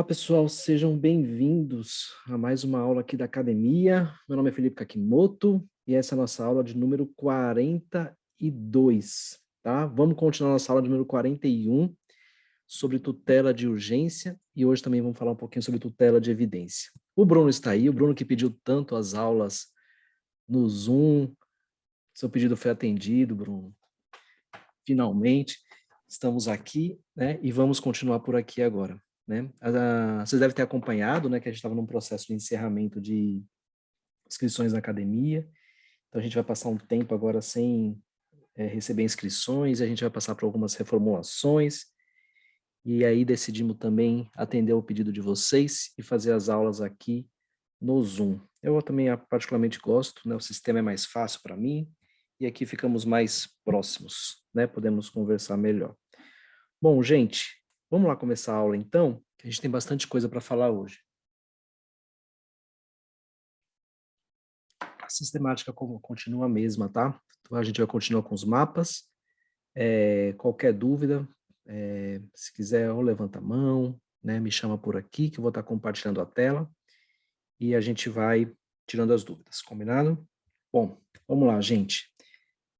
Pessoal, sejam bem-vindos a mais uma aula aqui da academia. Meu nome é Felipe Kakimoto e essa é a nossa aula de número 42, tá? Vamos continuar nossa aula de número 41 sobre tutela de urgência e hoje também vamos falar um pouquinho sobre tutela de evidência. O Bruno está aí, o Bruno que pediu tanto as aulas no Zoom. Seu pedido foi atendido, Bruno. Finalmente, estamos aqui, né? E vamos continuar por aqui agora. Né? Vocês devem ter acompanhado, né, que a gente estava num processo de encerramento de inscrições na academia, então a gente vai passar um tempo agora sem receber inscrições, a gente vai passar por algumas reformulações, e aí decidimos também atender o pedido de vocês e fazer as aulas aqui no Zoom. Eu também particularmente gosto, né, o sistema é mais fácil para mim, e aqui ficamos mais próximos, né, podemos conversar melhor. Bom, gente, vamos lá começar a aula então, que a gente tem bastante coisa para falar hoje. A sistemática continua a mesma, tá? Então, a gente vai continuar com os mapas. Qualquer dúvida, se quiser, ou levanta a mão, né? Me chama por aqui, que eu vou estar compartilhando a tela. E a gente vai tirando as dúvidas, combinado? Bom, vamos lá, gente.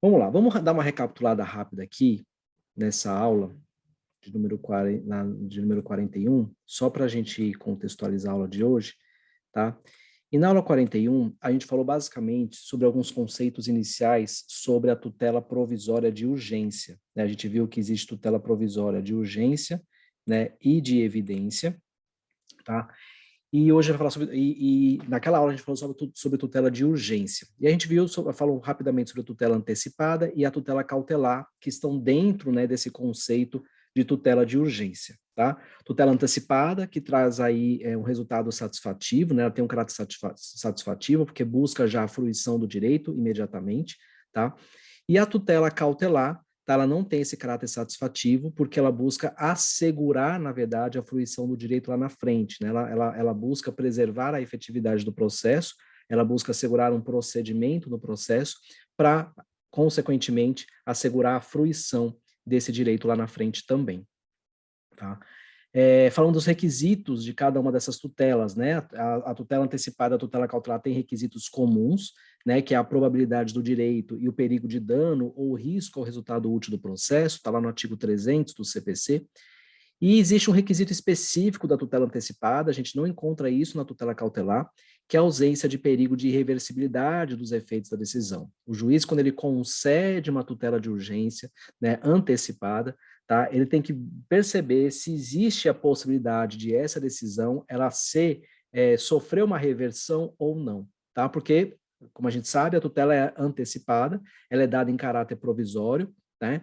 Vamos lá, vamos dar uma recapitulada rápida aqui, nessa aula de número 41, só para a gente contextualizar a aula de hoje, tá? E na aula 41, a gente falou basicamente sobre alguns conceitos iniciais sobre a tutela provisória de urgência, né? A gente viu que existe tutela provisória de urgência, né, e de evidência, tá? E hoje a gente vai falar sobre, naquela aula a gente falou sobre tutela de urgência. E a gente falou rapidamente sobre a tutela antecipada e a tutela cautelar, que estão dentro, né, desse conceito de tutela de urgência, tá? Tutela antecipada, que traz aí um resultado satisfativo, né? Ela tem um caráter satisfativo, porque busca já a fruição do direito imediatamente, tá? E a tutela cautelar, tá? Ela não tem esse caráter satisfativo, porque ela busca assegurar, na verdade, a fruição do direito lá na frente, né? Ela busca preservar a efetividade do processo, ela busca assegurar um procedimento no processo para, consequentemente, assegurar a fruição desse direito lá na frente também, tá? Falando dos requisitos de cada uma dessas tutelas, né? A tutela antecipada, a tutela cautelar tem requisitos comuns, né? Que é a probabilidade do direito e o perigo de dano ou risco ao resultado útil do processo, está lá no artigo 300 do CPC. E existe um requisito específico da tutela antecipada, a gente não encontra isso na tutela cautelar, que é a ausência de perigo de irreversibilidade dos efeitos da decisão. O juiz, quando ele concede uma tutela de urgência, né, antecipada, tá, ele tem que perceber se existe a possibilidade de essa decisão ela sofrer uma reversão ou não, tá? Porque, como a gente sabe, a tutela é antecipada, ela é dada em caráter provisório, né?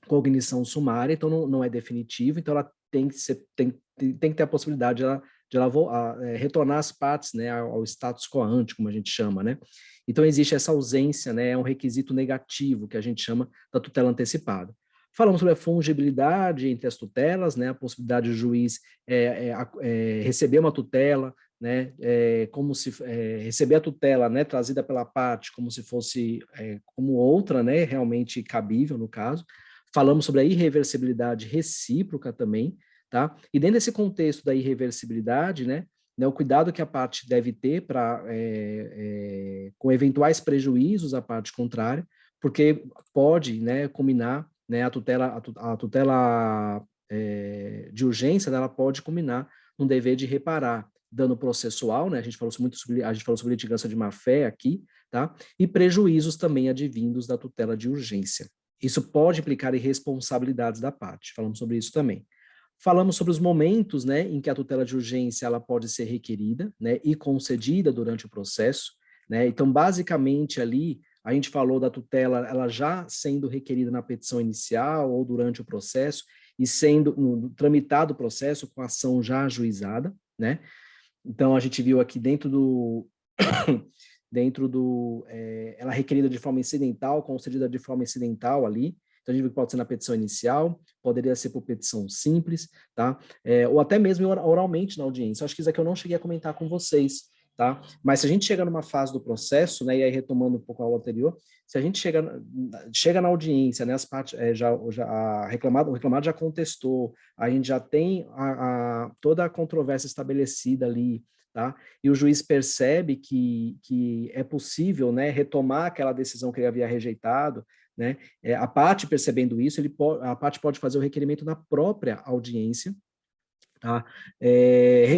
Cognição sumária, então não é definitiva, então ela tem que ter a possibilidade de ela retornar as partes, né, ao status quo ante, como a gente chama, né? Então existe essa ausência, né, é um requisito negativo que a gente chama da tutela antecipada. Falamos sobre a fungibilidade entre as tutelas, né, a possibilidade do juiz receber uma tutela, né, como se receber a tutela, né, trazida pela parte como se fosse como outra, né, realmente cabível no caso. Falamos sobre a irreversibilidade recíproca também, tá? E dentro desse contexto da irreversibilidade, né, o cuidado que a parte deve ter com eventuais prejuízos à parte contrária, porque pode, né, culminar, né, a tutela de urgência, né, ela pode culminar no dever de reparar dano processual, né, a gente falou sobre litigância de má-fé aqui, tá? E prejuízos também advindos da tutela de urgência. Isso pode implicar em responsabilidades da parte, falamos sobre isso também. Falamos sobre os momentos, né, em que a tutela de urgência ela pode ser requerida, né, e concedida durante o processo, né? Então, basicamente ali a gente falou da tutela ela já sendo requerida na petição inicial ou durante o processo e sendo tramitado o processo com a ação já ajuizada, né? Então a gente viu aqui ela é requerida de forma incidental, concedida de forma incidental ali, então a gente viu que pode ser na petição inicial, poderia ser por petição simples, tá? Ou até mesmo oralmente na audiência. Eu acho que isso aqui eu não cheguei a comentar com vocês, tá? Mas se a gente chega numa fase do processo, né, e aí retomando um pouco a aula anterior, se a gente chega na audiência, né, as partes, o reclamado já contestou, a gente já tem toda a controvérsia estabelecida ali, tá? E o juiz percebe que é possível, né, retomar aquela decisão que ele havia rejeitado, né? A parte percebendo isso, a parte pode fazer o requerimento na própria audiência, tá?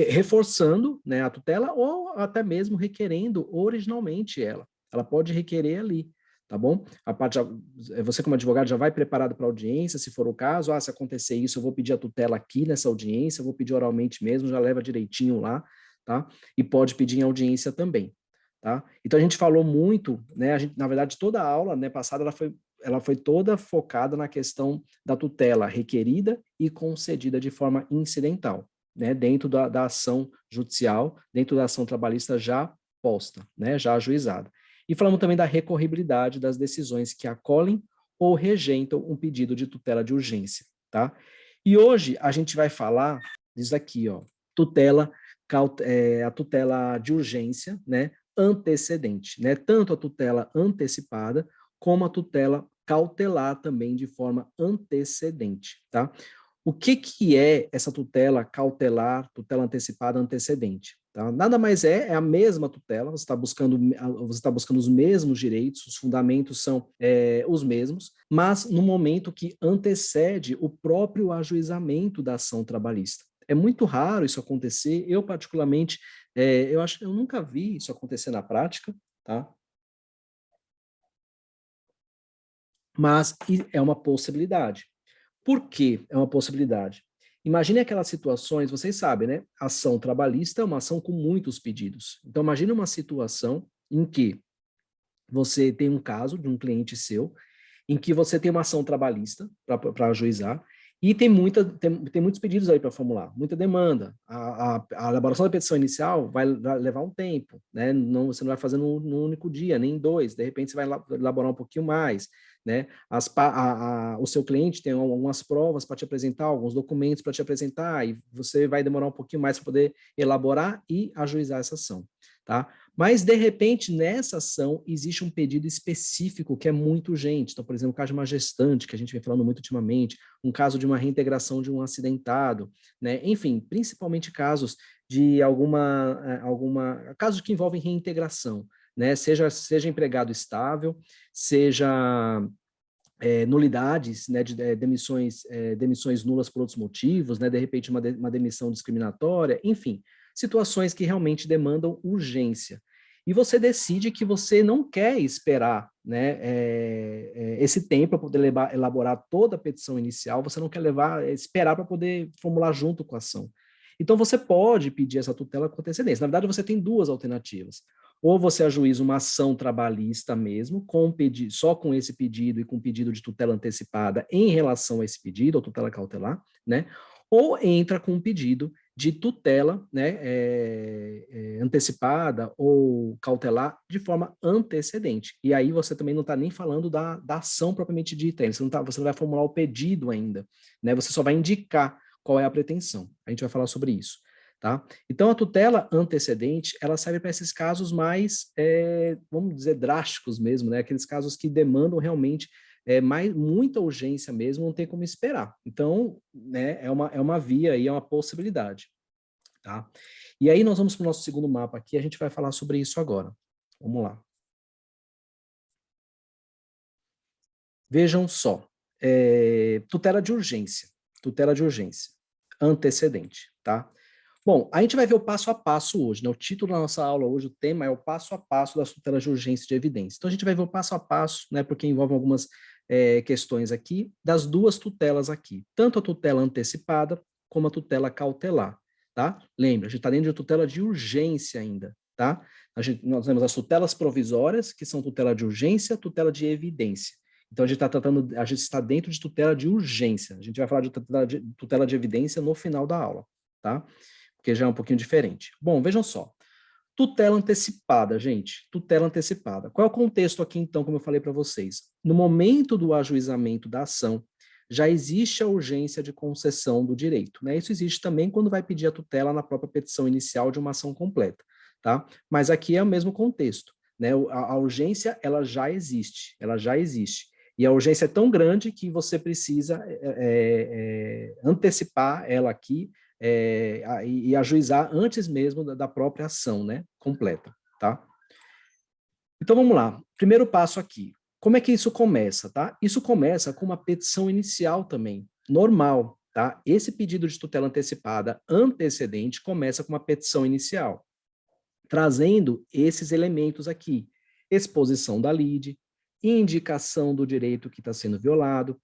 Reforçando, né, a tutela ou até mesmo requerendo originalmente ela. Ela pode requerer ali, tá bom? Você como advogado já vai preparado para a audiência, se for o caso, se acontecer isso, eu vou pedir a tutela aqui nessa audiência, eu vou pedir oralmente mesmo, já leva direitinho lá, tá? E pode pedir em audiência também, tá? Então a gente falou muito, né, na verdade toda a aula, né, passada ela foi toda focada na questão da tutela requerida e concedida de forma incidental, né, dentro da ação judicial, dentro da ação trabalhista já posta, né, já ajuizada. E falamos também da recorribilidade das decisões que acolhem ou rejeitam um pedido de tutela de urgência, tá? E hoje a gente vai falar disso aqui, ó, a tutela de urgência, né, antecedente, né, tanto a tutela antecipada como a tutela cautelar também de forma antecedente, tá? O que é essa tutela cautelar, tutela antecipada antecedente? Tá? Nada mais é a mesma tutela, você está buscando os mesmos direitos, os fundamentos são os mesmos, mas no momento que antecede o próprio ajuizamento da ação trabalhista. É muito raro isso acontecer, eu particularmente, eu nunca vi isso acontecer na prática, tá? Mas é uma possibilidade. Por que é uma possibilidade? Imagine aquelas situações, vocês sabem, né? Ação trabalhista é uma ação com muitos pedidos. Então, imagine uma situação em que você tem um caso de um cliente seu, em que você tem uma ação trabalhista para ajuizar, e tem muitos pedidos aí para formular, muita demanda. A elaboração da petição inicial vai levar um tempo, né? Você não vai fazer num único dia, nem em dois, de repente você vai elaborar um pouquinho mais, né? O seu cliente tem algumas provas para te apresentar, alguns documentos para te apresentar, e você vai demorar um pouquinho mais para poder elaborar e ajuizar essa ação, tá? Mas, de repente, nessa ação, existe um pedido específico que é muito urgente. Então, por exemplo, o caso de uma gestante, que a gente vem falando muito ultimamente, um caso de uma reintegração de um acidentado, né? Enfim, principalmente casos de casos que envolvem reintegração, né? Seja empregado estável, seja nulidades, né, de demissões nulas por outros motivos, né, de repente uma demissão discriminatória, enfim, situações que realmente demandam urgência. E você decide que você não quer esperar, né, esse tempo para poder elaborar toda a petição inicial, você não quer esperar para poder formular junto com a ação. Então, você pode pedir essa tutela com antecedência. Na verdade, você tem duas alternativas. Ou você ajuiza uma ação trabalhista mesmo, só com esse pedido e com pedido de tutela antecipada em relação a esse pedido, ou tutela cautelar, né? Ou entra com um pedido de tutela, né, antecipada ou cautelar de forma antecedente. E aí você também não está nem falando da ação propriamente dita, você não vai formular o pedido ainda, né? Você só vai indicar qual é a pretensão. A gente vai falar sobre isso. Tá? Então, a tutela antecedente, ela serve para esses casos mais, vamos dizer, drásticos mesmo, né? Aqueles casos que demandam realmente muita urgência mesmo, não tem como esperar. Então, né, é uma via e é uma possibilidade. Tá? E aí nós vamos para o nosso segundo mapa aqui, a gente vai falar sobre isso agora. Vamos lá. Vejam só, tutela de urgência, antecedente, tá? Bom, a gente vai ver o passo a passo hoje, né? O título da nossa aula hoje, o tema é o passo a passo das tutelas de urgência de evidência. Então, a gente vai ver o passo a passo, né? Porque envolve algumas questões aqui, das duas tutelas aqui. Tanto a tutela antecipada, como a tutela cautelar, tá? Lembra, a gente está dentro de tutela de urgência ainda, tá? Nós temos as tutelas provisórias, que são tutela de urgência, tutela de evidência. Então, a gente está dentro de tutela de urgência. A gente vai falar de tutela de evidência no final da aula, tá? Porque já é um pouquinho diferente. Bom, vejam só. Tutela antecipada, gente. Tutela antecipada. Qual é o contexto aqui, então, como eu falei para vocês? No momento do ajuizamento da ação, já existe a urgência de concessão do direito, né? Isso existe também quando vai pedir a tutela na própria petição inicial de uma ação completa, tá? Mas aqui é o mesmo contexto, né? A urgência, ela já existe, ela já existe. E a urgência é tão grande que você precisa antecipar ela aqui e ajuizar antes mesmo da própria ação, né? Completa, tá? Então vamos lá. Primeiro passo aqui. Como é que isso começa, tá? Isso começa com uma petição inicial também, normal, tá? Esse pedido de tutela antecipada antecedente começa com uma petição inicial, trazendo esses elementos aqui: exposição da lide, indicação do direito que está sendo violado,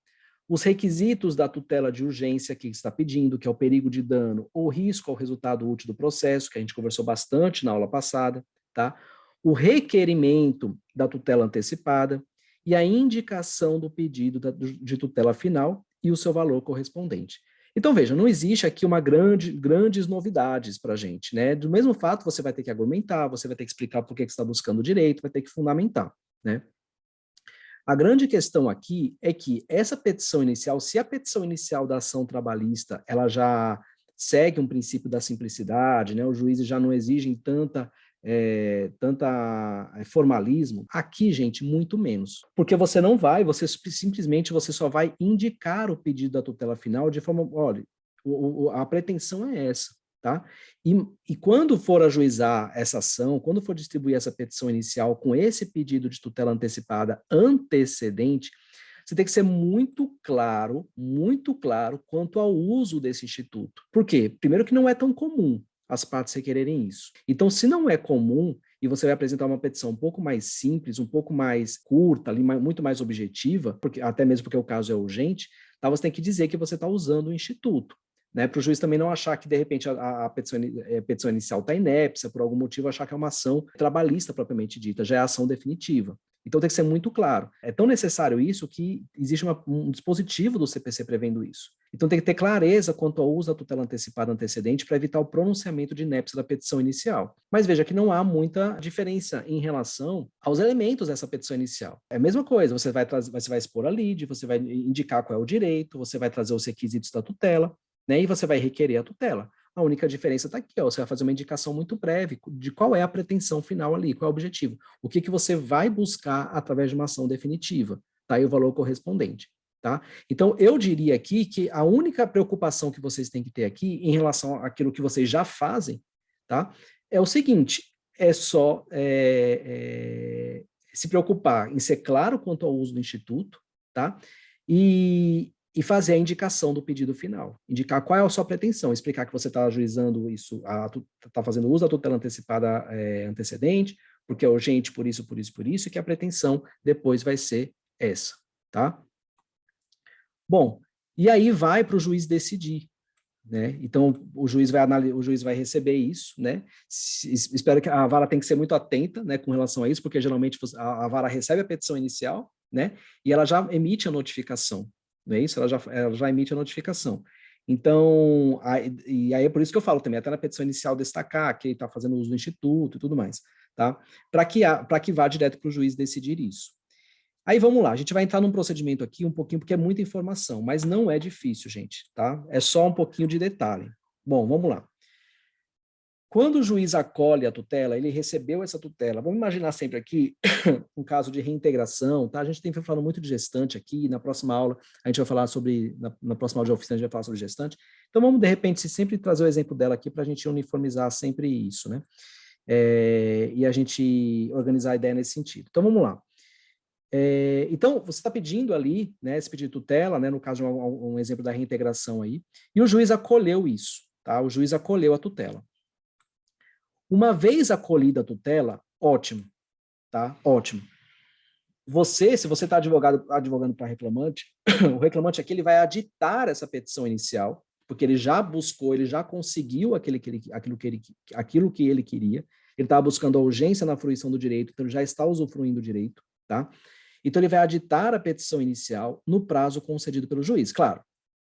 os requisitos da tutela de urgência que está pedindo, que é o perigo de dano ou risco ao resultado útil do processo, que a gente conversou bastante na aula passada, tá? O requerimento da tutela antecipada e a indicação do pedido de tutela final e o seu valor correspondente. Então, veja, não existe aqui grandes novidades para a gente, né? Do mesmo fato, você vai ter que argumentar, você vai ter que explicar por que você está buscando o direito, vai ter que fundamentar, né? A grande questão aqui é que essa petição inicial, se a petição inicial da ação trabalhista, ela já segue um princípio da simplicidade, né? Os juízes já não exigem tanta formalismo, aqui, gente, muito menos. Porque você não vai, você simplesmente você só vai indicar o pedido da tutela final de forma, olha, a pretensão é essa, tá? E quando for ajuizar essa ação, quando for distribuir essa petição inicial com esse pedido de tutela antecipada antecedente, você tem que ser muito claro quanto ao uso desse instituto. Por quê? Primeiro que não é tão comum as partes requererem isso. Então, se não é comum e você vai apresentar uma petição um pouco mais simples, um pouco mais curta, ali, muito mais objetiva, porque, até mesmo porque o caso é urgente, tá, você tem que dizer que você está usando o instituto, né, para o juiz também não achar que, de repente, a petição inicial está inépcia, por algum motivo achar que é uma ação trabalhista propriamente dita, já é a ação definitiva. Então tem que ser muito claro. É tão necessário isso que existe um dispositivo do CPC prevendo isso. Então tem que ter clareza quanto ao uso da tutela antecipada antecedente para evitar o pronunciamento de inépcia da petição inicial. Mas veja que não há muita diferença em relação aos elementos dessa petição inicial. É a mesma coisa, você vai expor a lide, você vai indicar qual é o direito, você vai trazer os requisitos da tutela, né, e você vai requerer a tutela. A única diferença está aqui, ó, você vai fazer uma indicação muito breve de qual é a pretensão final ali, qual é o objetivo. O que você vai buscar através de uma ação definitiva, tá? E o valor correspondente, tá? Então, eu diria aqui que a única preocupação que vocês têm que ter aqui em relação àquilo que vocês já fazem, tá? É o seguinte, é só se preocupar em ser claro quanto ao uso do instituto, tá? E fazer a indicação do pedido final. Indicar qual é a sua pretensão, explicar que você está ajuizando isso, está fazendo uso da tutela antecipada antecedente, porque é urgente por isso, e que a pretensão depois vai ser essa, tá? Bom, e aí vai para o juiz decidir, né? Então, o juiz vai receber isso, né? Espero que a vara tem que ser muito atenta, né, com relação a isso, porque geralmente a vara recebe a petição inicial, né? E ela já emite a notificação, não é isso? Ela já emite a notificação. Então, e aí é por isso que eu falo também, até na petição inicial destacar que ele está fazendo uso do instituto e tudo mais, tá? Para que vá direto para o juiz decidir isso. Aí vamos lá, a gente vai entrar num procedimento aqui um pouquinho, porque é muita informação, mas não é difícil, gente, tá? É só um pouquinho de detalhe. Bom, vamos lá. Quando o juiz acolhe a tutela, ele recebeu essa tutela. Vamos imaginar sempre aqui um caso de reintegração, tá? A gente tem falado muito de gestante aqui, na próxima aula a gente vai falar sobre, na próxima aula de oficina a gente vai falar sobre gestante. Então vamos, de repente, sempre trazer o exemplo dela aqui para a gente uniformizar sempre isso, né? E a gente organizar a ideia nesse sentido. Então vamos lá. Então, você está pedindo ali, né, esse pedido de tutela, né, no caso, um exemplo da reintegração aí, e o juiz acolheu isso, tá? O juiz acolheu a tutela. Uma vez acolhida a tutela, ótimo, tá? Ótimo. Se você está advogando para reclamante, o reclamante aqui ele vai aditar essa petição inicial, porque ele já buscou, ele já conseguiu aquilo que ele queria, ele estava buscando a urgência na fruição do direito, então ele já está usufruindo do direito, tá? Então ele vai aditar a petição inicial no prazo concedido pelo juiz. Claro,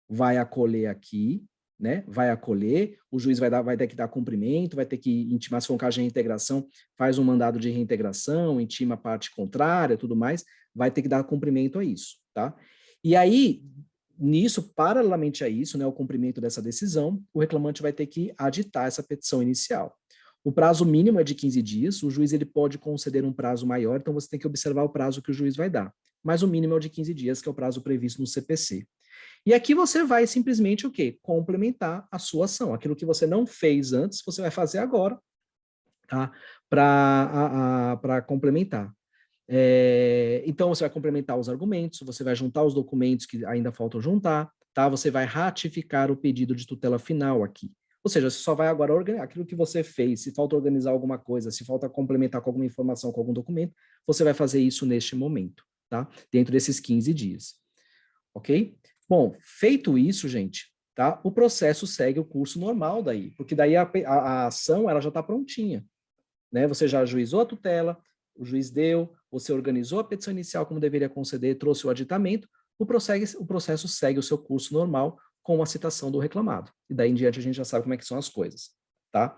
vai acolher aqui, né? Vai acolher, o juiz vai ter que dar cumprimento, vai ter que intimar, se for um caso de reintegração, faz um mandado de reintegração, intima a parte contrária, tudo mais, vai ter que dar cumprimento a isso, tá? E aí, nisso, paralelamente a isso, né, o cumprimento dessa decisão, o reclamante vai ter que aditar essa petição inicial. O prazo mínimo é de 15 dias, o juiz ele pode conceder um prazo maior, então você tem que observar o prazo que o juiz vai dar. Mas o mínimo é o de 15 dias, que é o prazo previsto no CPC. E aqui você vai simplesmente o quê? Complementar a sua ação. Aquilo que você não fez antes, você vai fazer agora, tá? Para complementar. Então, você vai complementar os argumentos, você vai juntar os documentos que ainda faltam juntar, tá? Você vai ratificar o pedido de tutela final aqui. Ou seja, você só vai agora organizar aquilo que você fez. Se falta organizar alguma coisa, se falta complementar com alguma informação, com algum documento, você vai fazer isso neste momento, tá? Dentro desses 15 dias. Ok? Bom, feito isso, gente, tá? O processo segue o curso normal daí, porque daí a ação ela já está prontinha, né? Você já ajuizou a tutela, o juiz deu, você organizou a petição inicial como deveria conceder, trouxe o aditamento, o processo segue o seu curso normal com a citação do reclamado. E daí em diante a gente já sabe como é que são as coisas, tá?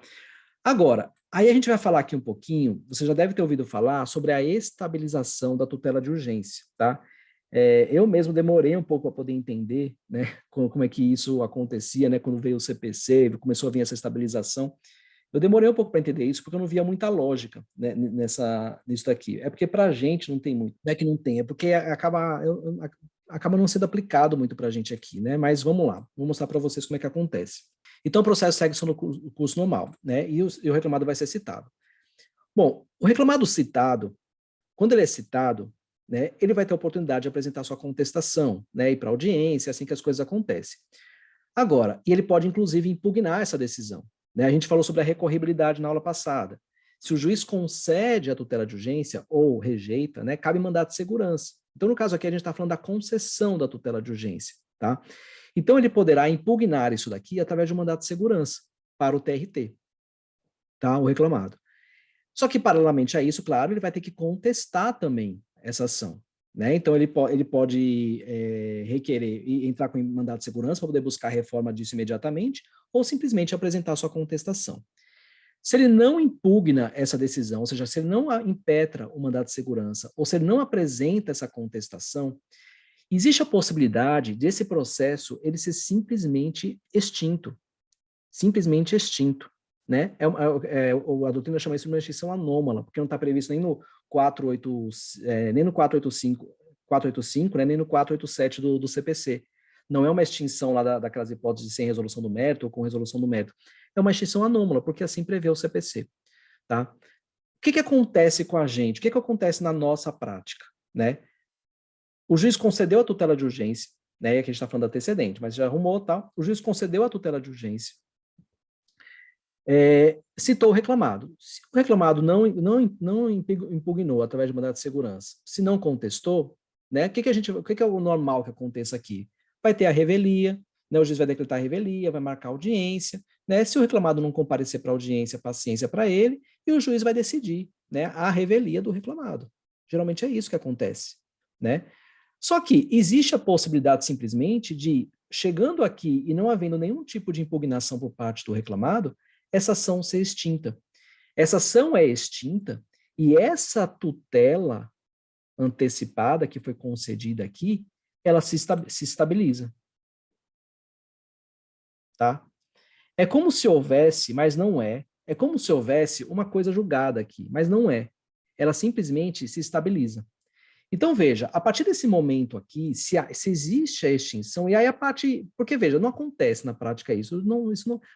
Agora, aí a gente vai falar aqui um pouquinho, você já deve ter ouvido falar sobre a estabilização da tutela de urgência, tá? Eu mesmo demorei um pouco para poder entender, né, como é que isso acontecia, né, quando veio o CPC, começou a vir essa estabilização. Eu demorei um pouco para entender isso, porque eu não via muita lógica, né, nisso daqui. É porque para a gente não tem muito, não é que não tem, é porque acaba não sendo aplicado muito para a gente aqui, né? Mas vamos lá, vou mostrar para vocês como é que acontece. Então o processo segue sendo o curso normal, né? E o reclamado vai ser citado. Bom, o reclamado citado, quando ele é citado, né, ele vai ter a oportunidade de apresentar sua contestação, né, ir para audiência, assim que as coisas acontecem. Agora, e ele pode inclusive impugnar essa decisão, né? A gente falou sobre a recorribilidade na aula passada. Se o juiz concede a tutela de urgência ou rejeita, né, cabe mandato de segurança. Então, no caso aqui, a gente está falando da concessão da tutela de urgência, tá? Então, ele poderá impugnar isso daqui através de um mandato de segurança para o TRT, tá? O reclamado. Só que, paralelamente a isso, claro, ele vai ter que contestar também essa ação, né? Então, ele pode requerer e entrar com mandato de segurança para poder buscar a reforma disso imediatamente, ou simplesmente apresentar sua contestação. Se ele não impugna essa decisão, ou seja, se ele não impetra o mandato de segurança, ou se ele não apresenta essa contestação, existe a possibilidade desse processo ele ser simplesmente extinto, né? A doutrina chama isso de uma extinção anômala, porque não está previsto nem no 48, nem no 485, né, nem no 487 do CPC. Não é uma extinção lá daquelas hipóteses sem resolução do mérito ou com resolução do mérito. É uma extinção anômala, porque assim prevê o CPC. Tá? O que acontece com a gente? O que acontece na nossa prática? Né? O juiz concedeu a tutela de urgência, né? Aqui a gente está falando do antecedente, mas já arrumou, tal. O juiz concedeu a tutela de urgência, citou o reclamado. Se o reclamado não impugnou através de mandado de segurança, se não contestou, né, o que é o normal que aconteça aqui? Vai ter a revelia, né, o juiz vai decretar a revelia, vai marcar a audiência, né, se o reclamado não comparecer para a audiência, paciência para ele, e o juiz vai decidir, né, a revelia do reclamado. Geralmente é isso que acontece, né? Só que existe a possibilidade simplesmente de, chegando aqui e não havendo nenhum tipo de impugnação por parte do reclamado, essa ação ser extinta. Essa ação é extinta e essa tutela antecipada que foi concedida aqui, ela se estabiliza. Tá? É como se houvesse, mas não é. É como se houvesse uma coisa julgada aqui, mas não é. Ela simplesmente se estabiliza. Então, veja, a partir desse momento aqui, se existe a extinção, e aí a parte. Porque, veja, não acontece na prática isso,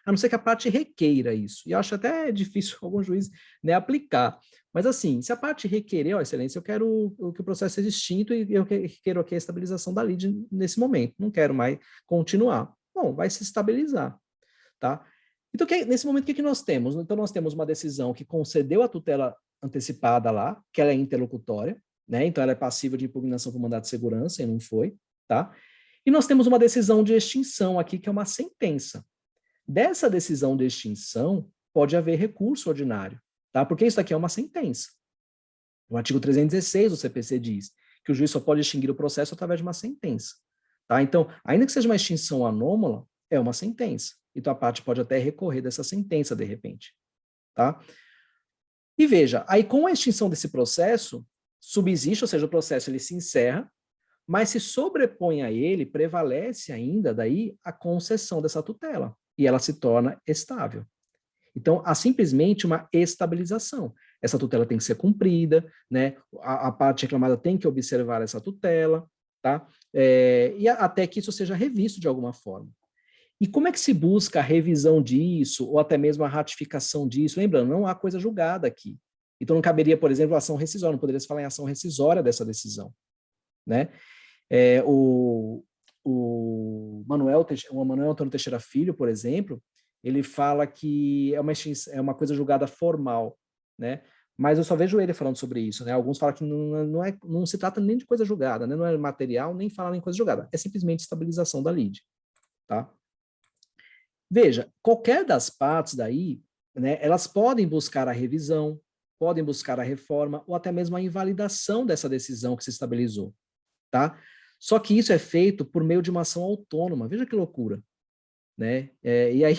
a não ser que a parte requeira isso. E eu acho até difícil algum juiz, né, aplicar. Mas, assim, se a parte requerer, ó, excelência, eu quero que o processo seja extinto e eu quero aqui a estabilização da lide nesse momento, não quero mais continuar. Bom, vai se estabilizar, tá? Então, nesse momento, o que nós temos? Então, nós temos uma decisão que concedeu a tutela antecipada lá, que ela é interlocutória, né? Então, ela é passível de impugnação por mandato de segurança e não foi, tá? E nós temos uma decisão de extinção aqui, que é uma sentença. Dessa decisão de extinção, pode haver recurso ordinário, tá? Porque isso aqui é uma sentença. O artigo 316 do CPC diz que o juiz só pode extinguir o processo através de uma sentença, tá? Então, ainda que seja uma extinção anômala, é uma sentença. Então, a parte pode até recorrer dessa sentença, de repente, tá? E veja, aí com a extinção desse processo, subsiste, ou seja, o processo ele se encerra, mas se sobrepõe a ele, prevalece ainda daí a concessão dessa tutela, e ela se torna estável. Então, há simplesmente uma estabilização. Essa tutela tem que ser cumprida, né? A parte reclamada tem que observar essa tutela, tá? Até que isso seja revisto de alguma forma. E como é que se busca a revisão disso, ou até mesmo a ratificação disso? Lembrando, não há coisa julgada aqui. Então, não caberia, por exemplo, ação rescisória, não poderia se falar em ação rescisória dessa decisão, né? O Manuel Antônio Teixeira Filho, por exemplo, ele fala que é uma coisa julgada formal, né? Mas eu só vejo ele falando sobre isso, né? Alguns falam que não se trata nem de coisa julgada, né? Não é material, nem fala em coisa julgada. É simplesmente estabilização da lide, tá? Veja, qualquer das partes daí, né? Elas podem buscar a revisão, podem buscar a reforma ou até mesmo a invalidação dessa decisão que se estabilizou, tá? Só que isso é feito por meio de uma ação autônoma. Veja que loucura, né? E aí,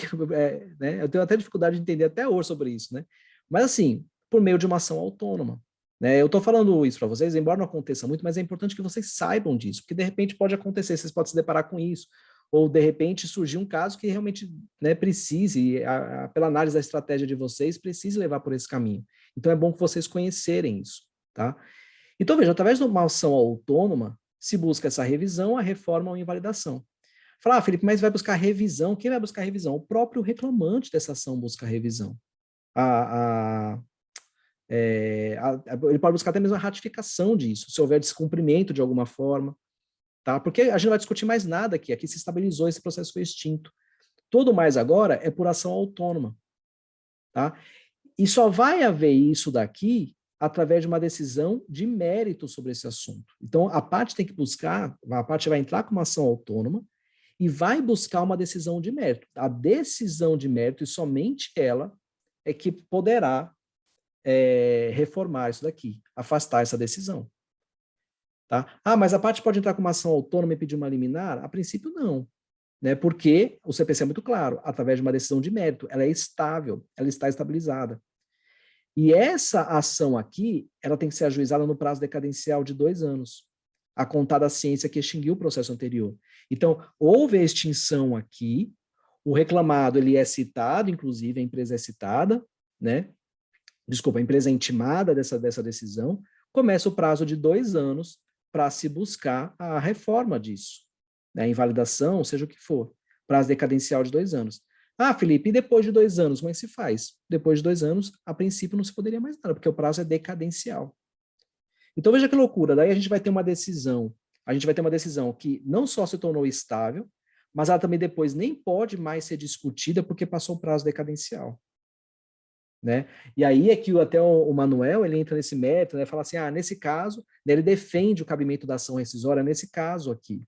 né, eu tenho até dificuldade de entender até hoje sobre isso, né? Mas assim, por meio de uma ação autônoma, né? Eu estou falando isso para vocês, embora não aconteça muito, mas é importante que vocês saibam disso, porque de repente pode acontecer, vocês podem se deparar com isso, ou de repente surgir um caso que realmente, né, precise, pela análise da estratégia de vocês, precise levar por esse caminho. Então é bom que vocês conhecerem isso, tá? Então veja, através de uma ação autônoma, se busca essa revisão, a reforma ou invalidação. Falar, Felipe, mas vai buscar revisão? Quem vai buscar revisão? O próprio reclamante dessa ação busca revisão. Ele pode buscar até mesmo a ratificação disso, se houver descumprimento de alguma forma, tá? Porque a gente não vai discutir mais nada aqui, aqui se estabilizou, esse processo foi extinto. Tudo mais agora é por ação autônoma, tá? E só vai haver isso daqui através de uma decisão de mérito sobre esse assunto. Então, a parte tem que buscar, a parte vai entrar com uma ação autônoma e vai buscar uma decisão de mérito. A decisão de mérito, e somente ela, é que poderá reformar isso daqui, afastar essa decisão. Tá? Ah, mas a parte pode entrar com uma ação autônoma e pedir uma liminar? A princípio, não. Né? Porque o CPC é muito claro, através de uma decisão de mérito, ela é estável, ela está estabilizada. E essa ação aqui, ela tem que ser ajuizada no prazo decadencial de 2 anos, a contar da ciência que extinguiu o processo anterior. Então, houve a extinção aqui, o reclamado ele é citado, inclusive a empresa é citada, né? Desculpa, a empresa é intimada dessa decisão, começa o prazo de 2 anos para se buscar a reforma disso, né? A invalidação, seja o que for, prazo decadencial de 2 anos. Ah, Felipe, e depois de 2 anos, como é que se faz? Depois de 2 anos, a princípio não se poderia mais nada, porque o prazo é decadencial. Então veja que loucura, daí a gente vai ter uma decisão que não só se tornou estável, mas ela também depois nem pode mais ser discutida porque passou o prazo decadencial. Né? E aí é que até o Manuel ele entra nesse mérito, né? Fala assim, nesse caso, né, ele defende o cabimento da ação rescisória nesse caso aqui,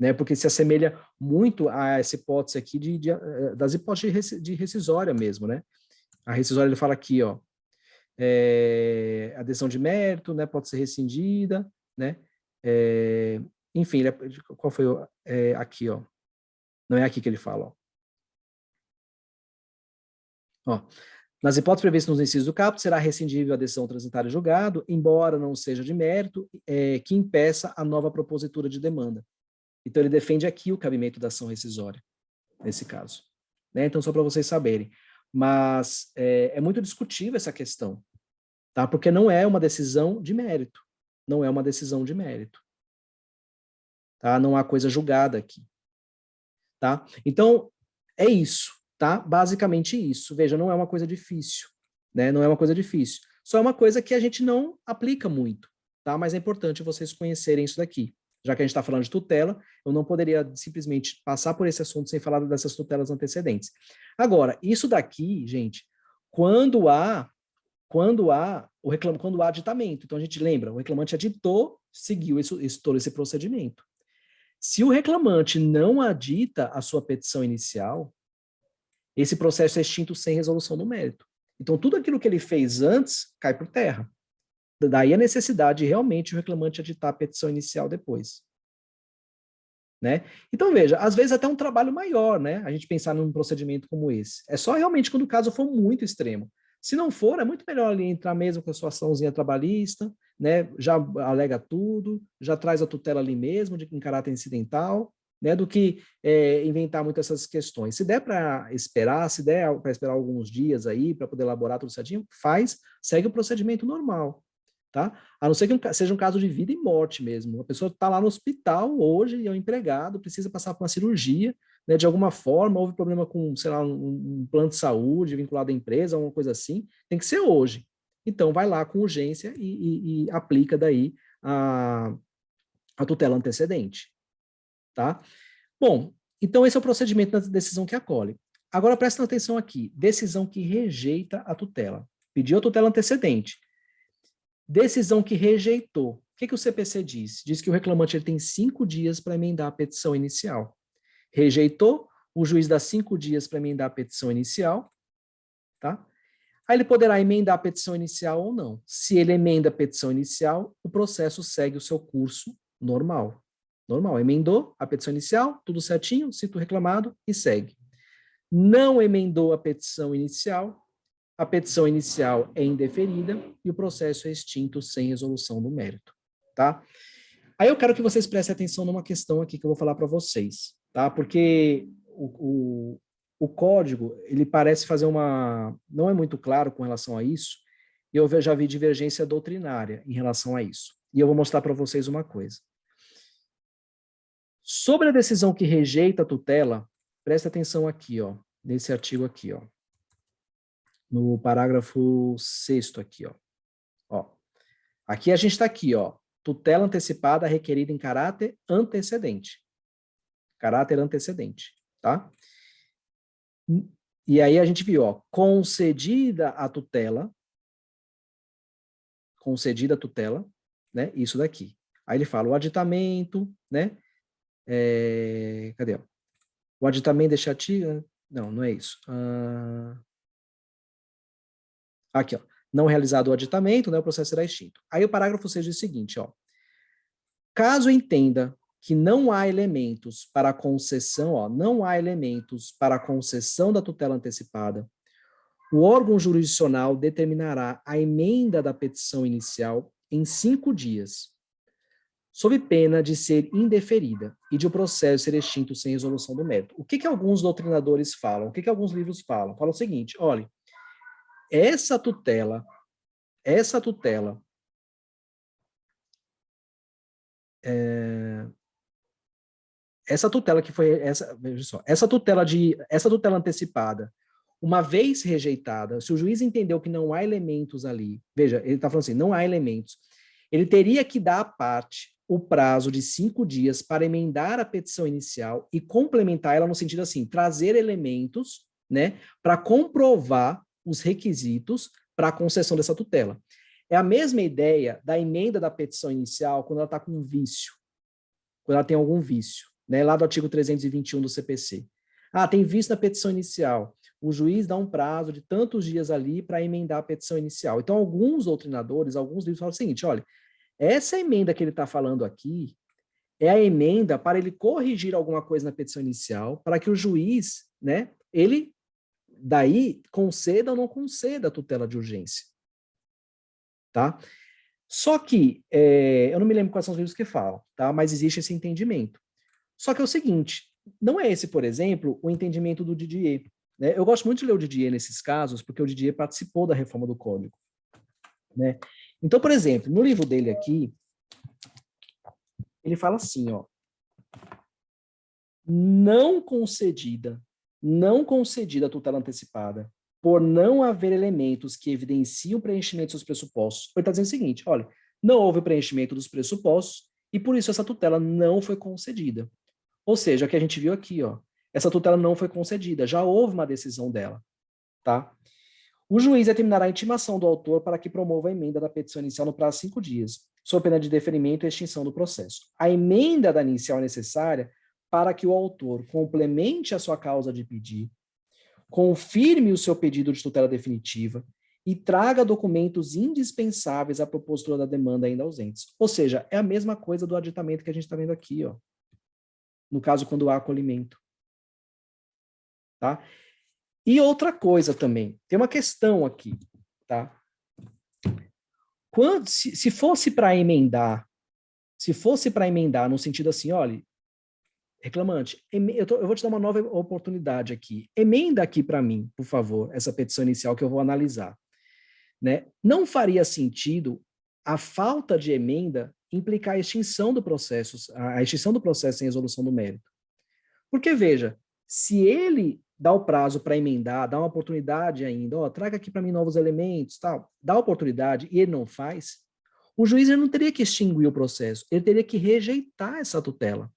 né? Porque se assemelha muito a essa hipótese aqui das hipóteses de rescisória mesmo, né? A rescisória ele fala aqui, ó, a decisão de mérito, né? Pode ser rescindida, né? Enfim, qual foi aqui, ó? Não é aqui que ele fala, ó. Nas hipóteses previstas nos incisos do caput, será rescindível a decisão transitária julgado, embora não seja de mérito, que impeça a nova propositura de demanda. Então, ele defende aqui o cabimento da ação rescisória, nesse caso. Né? Então, só para vocês saberem. Mas é muito discutível essa questão, tá? Porque não é uma decisão de mérito. Não é uma decisão de mérito. Tá? Não há coisa julgada aqui. Tá? Então, é isso. Tá? Basicamente isso. Veja, não é uma coisa difícil, né? Não é uma coisa difícil. Só é uma coisa que a gente não aplica muito, tá? Mas é importante vocês conhecerem isso daqui. Já que a gente está falando de tutela, eu não poderia simplesmente passar por esse assunto sem falar dessas tutelas antecedentes. Agora, isso daqui, gente, quando há quando há aditamento. Então a gente lembra, o reclamante aditou, seguiu todo esse procedimento. Se o reclamante não adita a sua petição inicial, esse processo é extinto sem resolução do mérito. Então, tudo aquilo que ele fez antes cai por terra. Daí a necessidade de realmente o reclamante aditar a petição inicial depois. Né? Então, veja, às vezes até um trabalho maior, né? A gente pensar num procedimento como esse. É só realmente quando o caso for muito extremo. Se não for, é muito melhor ali entrar mesmo com a sua açãozinha trabalhista, né? Já alega tudo, já traz a tutela ali mesmo, em caráter incidental, né, do que inventar muito essas questões. Se der para esperar, se der para esperar alguns dias aí, para poder elaborar tudo certinho, faz, segue o procedimento normal, tá? A não ser que seja um caso de vida e morte mesmo. A pessoa está lá no hospital hoje, é um empregado, precisa passar por uma cirurgia, né, de alguma forma, houve problema com, sei lá, um plano de saúde vinculado à empresa, alguma coisa assim, tem que ser hoje. Então, vai lá com urgência e aplica daí a tutela antecedente, tá? Bom, então esse é o procedimento da decisão que acolhe. Agora presta atenção aqui, decisão que rejeita a tutela. Pediu a tutela antecedente. Decisão que rejeitou. O que o CPC diz? Diz que o reclamante ele tem 5 dias para emendar a petição inicial. Rejeitou, o juiz dá 5 dias para emendar a petição inicial, tá? Aí ele poderá emendar a petição inicial ou não. Se ele emenda a petição inicial, o processo segue o seu curso normal. Normal, emendou a petição inicial, tudo certinho, cito o reclamado e segue. Não emendou a petição inicial é indeferida e o processo é extinto sem resolução do mérito, tá? Aí eu quero que vocês prestem atenção numa questão aqui que eu vou falar para vocês, tá? Porque o código, ele parece fazer não é muito claro com relação a isso, e eu já vi divergência doutrinária em relação a isso. E eu vou mostrar para vocês uma coisa. Sobre a decisão que rejeita a tutela, presta atenção aqui, ó, nesse artigo aqui, ó, no parágrafo 6º aqui, ó. Aqui a gente está aqui, ó, tutela antecipada requerida em caráter antecedente. Caráter antecedente, tá? E aí a gente viu, ó, concedida a tutela, né, isso daqui. Aí ele fala o aditamento, né, cadê? O aditamento deixa ativo, não é isso. Aqui, ó, não realizado o aditamento, né, o processo será extinto. Aí o parágrafo 6 diz o seguinte, ó, caso entenda que não há elementos para a concessão, ó, não há elementos para a concessão da tutela antecipada, o órgão jurisdicional determinará a emenda da petição inicial em 5 dias, sob pena de ser indeferida e de o processo ser extinto sem resolução do mérito. O que alguns doutrinadores falam? O que alguns livros falam? Falam o seguinte, olha, essa tutela que foi veja só, essa tutela antecipada, uma vez rejeitada, se o juiz entendeu que não há elementos ali, veja, ele está falando assim, não há elementos, ele teria que dar à parte o prazo de 5 dias para emendar a petição inicial e complementar ela no sentido assim, trazer elementos, né, para comprovar os requisitos para a concessão dessa tutela. É a mesma ideia da emenda da petição inicial quando ela está com um vício, quando ela tem algum vício, né, lá do artigo 321 do CPC. Ah, tem vício na petição inicial. O juiz dá um prazo de tantos dias ali para emendar a petição inicial. Então, alguns doutrinadores, alguns livros falam o seguinte, olha, essa emenda que ele está falando aqui é a emenda para ele corrigir alguma coisa na petição inicial, para que o juiz, né, ele daí conceda ou não conceda a tutela de urgência. Tá? Só que, eu não me lembro quais são os livros que falam, tá? Mas existe esse entendimento. Só que é o seguinte, não é esse, por exemplo, o entendimento do Didier. Né? Eu gosto muito de ler o Didier nesses casos, porque o Didier participou da reforma do Código. Né? Então, por exemplo, no livro dele aqui, ele fala assim, ó, não concedida a tutela antecipada, por não haver elementos que evidenciam o preenchimento dos seus pressupostos. Ele está dizendo o seguinte, olha, não houve preenchimento dos pressupostos e por isso essa tutela não foi concedida. Ou seja, o que a gente viu aqui, ó, essa tutela não foi concedida, já houve uma decisão dela, tá? O juiz determinará a intimação do autor para que promova a emenda da petição inicial no prazo de 5 dias, sob pena de deferimento e extinção do processo. A emenda da inicial é necessária para que o autor complemente a sua causa de pedir, confirme o seu pedido de tutela definitiva e traga documentos indispensáveis à propositura da demanda ainda ausentes. Ou seja, é a mesma coisa do aditamento que a gente está vendo aqui, ó. No caso, quando há acolhimento. Tá? E outra coisa também, tem uma questão aqui, tá? Se fosse para emendar no sentido assim, olha, Reclamante, eu vou te dar uma nova oportunidade aqui. Emenda aqui para mim, por favor, essa petição inicial que eu vou analisar. Né? Não faria sentido a falta de emenda implicar a extinção do processo, a extinção do processo sem resolução do mérito. Porque, veja, se ele dá o prazo para emendar, dá uma oportunidade ainda, ó, traga aqui para mim novos elementos, tal, dá a oportunidade e ele não faz, o juiz ele não teria que extinguir o processo, ele teria que rejeitar essa tutela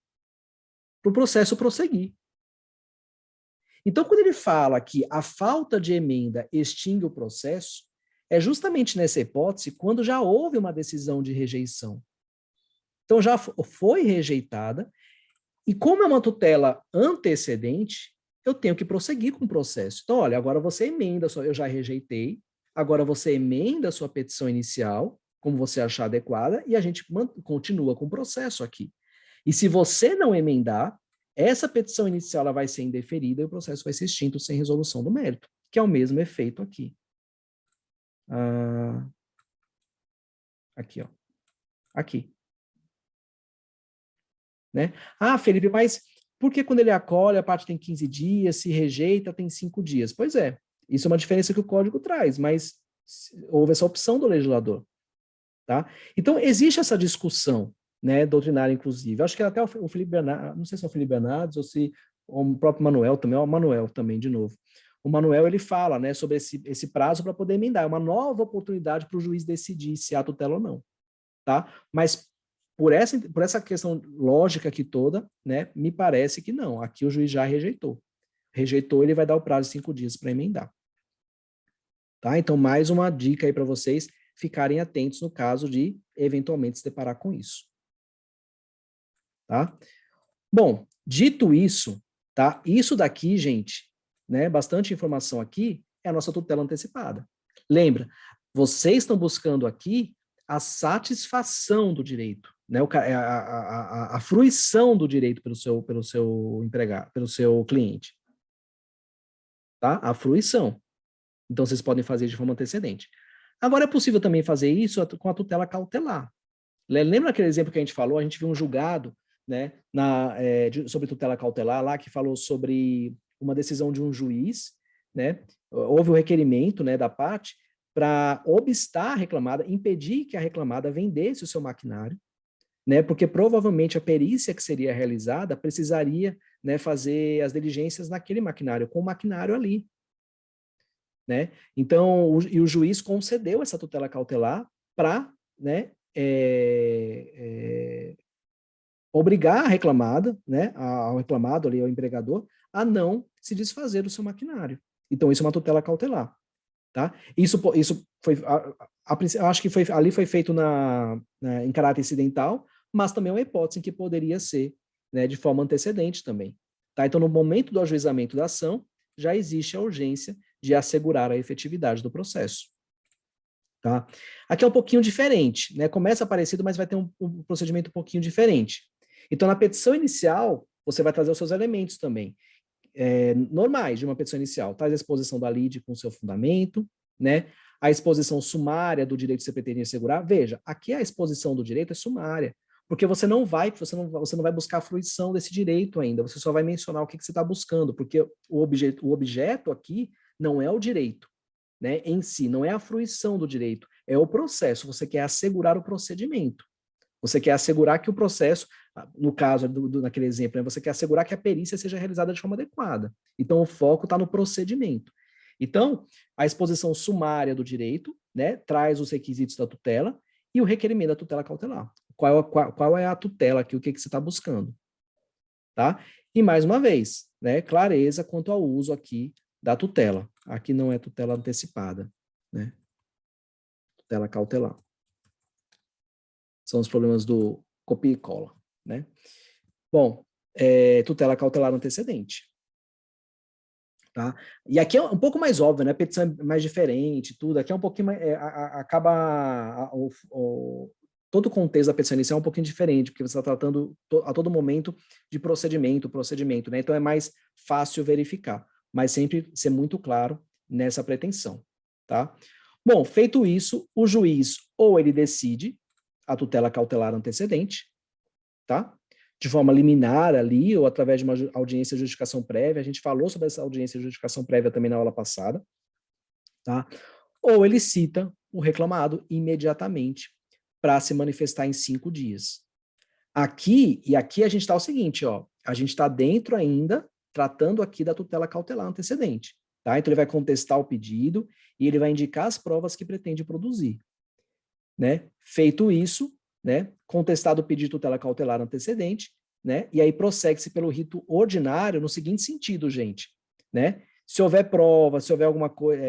para o processo prosseguir. Então, quando ele fala que a falta de emenda extingue o processo, é justamente nessa hipótese quando já houve uma decisão de rejeição. Então, já foi rejeitada, e como é uma tutela antecedente, eu tenho que prosseguir com o processo. Então, olha, agora você emenda, eu já rejeitei, agora você emenda a sua petição inicial, como você achar adequada, e a gente continua com o processo aqui. E se você não emendar, essa petição inicial ela vai ser indeferida e o processo vai ser extinto sem resolução do mérito, que é o mesmo efeito aqui. Aqui, ó. Aqui. Né? Ah, Felipe, mas por que quando ele acolhe, a parte tem 15 dias, se rejeita, tem 5 dias? Pois é, isso é uma diferença que o código traz, mas houve essa opção do legislador. Tá? Então, existe essa discussão, né, doutrinária, inclusive. Acho que até o Felipe Bernardes, não sei se é o Felipe Bernardes ou se o próprio Manuel também, o Manuel também, de novo. O Manuel, ele fala, né, sobre esse prazo para poder emendar, é uma nova oportunidade para o juiz decidir se há tutela ou não. Tá? Mas por essa questão lógica aqui toda, né, me parece que não. Aqui o juiz já rejeitou. Rejeitou, ele vai dar o prazo de 5 dias para emendar. Tá? Então, mais uma dica aí para vocês ficarem atentos no caso de eventualmente se deparar com isso. Tá? Bom, dito isso, tá? Isso daqui, gente, né, bastante informação aqui, é a nossa tutela antecipada. Lembra, vocês estão buscando aqui a satisfação do direito, né, a fruição do direito pelo seu empregado, pelo seu cliente. Tá? A fruição. Então, vocês podem fazer de forma antecedente. Agora, é possível também fazer isso com a tutela cautelar. Lembra aquele exemplo que a gente falou? A gente viu um julgado, né, sobre tutela cautelar lá, que falou sobre uma decisão de um juiz, né? Houve o requerimento, né, da parte para obstar a reclamada, impedir que a reclamada vendesse o seu maquinário, né, porque provavelmente a perícia que seria realizada precisaria, né, fazer as diligências naquele maquinário, com o maquinário ali. Né? Então, o juiz concedeu essa tutela cautelar para, né, obrigar a reclamada, né, ao reclamado ali, ao empregador, a não se desfazer do seu maquinário. Então, isso é uma tutela cautelar. Tá? Isso foi, acho que ali foi feito em caráter incidental, mas também é uma hipótese em que poderia ser, né, de forma antecedente também. Tá? Então, no momento do ajuizamento da ação, já existe a urgência de assegurar a efetividade do processo. Tá? Aqui é um pouquinho diferente, né? Começa parecido, mas vai ter um procedimento um pouquinho diferente. Então, na petição inicial, você vai trazer os seus elementos também. Normais de uma petição inicial, traz a exposição da lide com seu fundamento, né? A exposição sumária do direito que você pretende assegurar. Veja, aqui a exposição do direito é sumária, porque você não vai buscar a fruição desse direito ainda, você só vai mencionar o que você está buscando, porque o objeto aqui não é o direito, né, em si, não é a fruição do direito, é o processo, você quer assegurar o procedimento. Você quer assegurar que o processo, no caso naquele exemplo, né, você quer assegurar que a perícia seja realizada de forma adequada. Então, o foco está no procedimento. Então, a exposição sumária do direito, né, traz os requisitos da tutela e o requerimento da tutela cautelar. Qual é a tutela aqui, o que você está buscando. Tá? E, mais uma vez, né, clareza quanto ao uso aqui da tutela. Aqui não é tutela antecipada, né? Tutela cautelar. São os problemas do copia e cola, né? Bom, tutela cautelar antecedente. Tá? E aqui é um pouco mais óbvio, né? A petição é mais diferente, tudo. Aqui é um pouquinho mais, todo o contexto da petição inicial é um pouquinho diferente, porque você está tratando a todo momento de procedimento, né? Então é mais fácil verificar, mas sempre ser muito claro nessa pretensão, tá? Bom, feito isso, o juiz ou ele decide a tutela cautelar antecedente, tá? de forma liminar ali, ou através de uma audiência de justificação prévia. A gente falou sobre essa audiência de justificação prévia também na aula passada, tá? Ou ele cita o reclamado imediatamente para se manifestar em 5 dias. Aqui a gente está o seguinte, ó, a gente está dentro ainda, tratando aqui da tutela cautelar antecedente, tá? Então ele vai contestar o pedido e ele vai indicar as provas que pretende produzir, né? Feito isso, né, contestado o pedido de tutela cautelar antecedente, né, e aí prossegue-se pelo rito ordinário no seguinte sentido, gente, né? Se houver prova, se houver alguma coisa,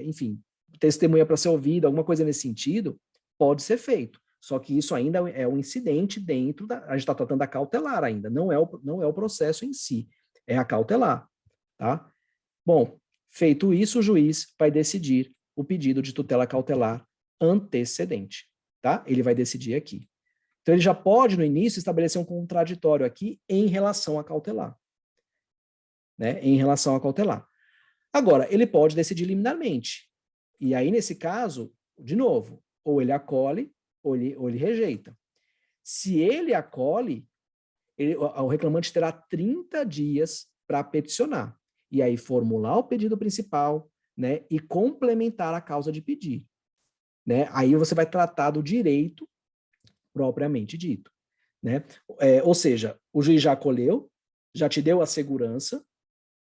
enfim, testemunha para ser ouvida, alguma coisa nesse sentido, pode ser feito. Só que isso ainda é um incidente dentro da... A gente está tratando da cautelar ainda, não é o processo em si, é a cautelar, tá? Bom, feito isso, o juiz vai decidir o pedido de tutela cautelar antecedente, tá? Ele vai decidir aqui. Então, ele já pode, no início, estabelecer um contraditório aqui em relação a cautelar, né? Em relação a cautelar. Agora, ele pode decidir liminarmente. E aí, nesse caso, de novo, ou ele acolhe, ou ele rejeita. Se ele acolhe, o reclamante terá 30 dias para peticionar. E aí, formular o pedido principal, né? E complementar a causa de pedir. Né? Aí você vai tratar do direito propriamente dito. Né? Ou seja, o juiz já acolheu, já te deu a segurança,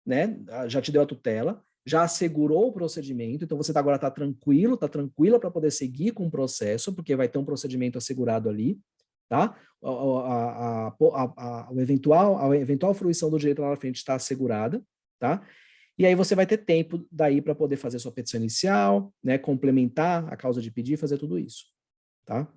né? Já te deu a tutela, já assegurou o procedimento, então você agora está tranquilo, está tranquila para poder seguir com o processo, porque vai ter um procedimento assegurado ali, tá? A eventual fruição do direito lá na frente está assegurada, tá? E aí você vai ter tempo daí para poder fazer sua petição inicial, né, complementar a causa de pedir, fazer tudo isso, tá?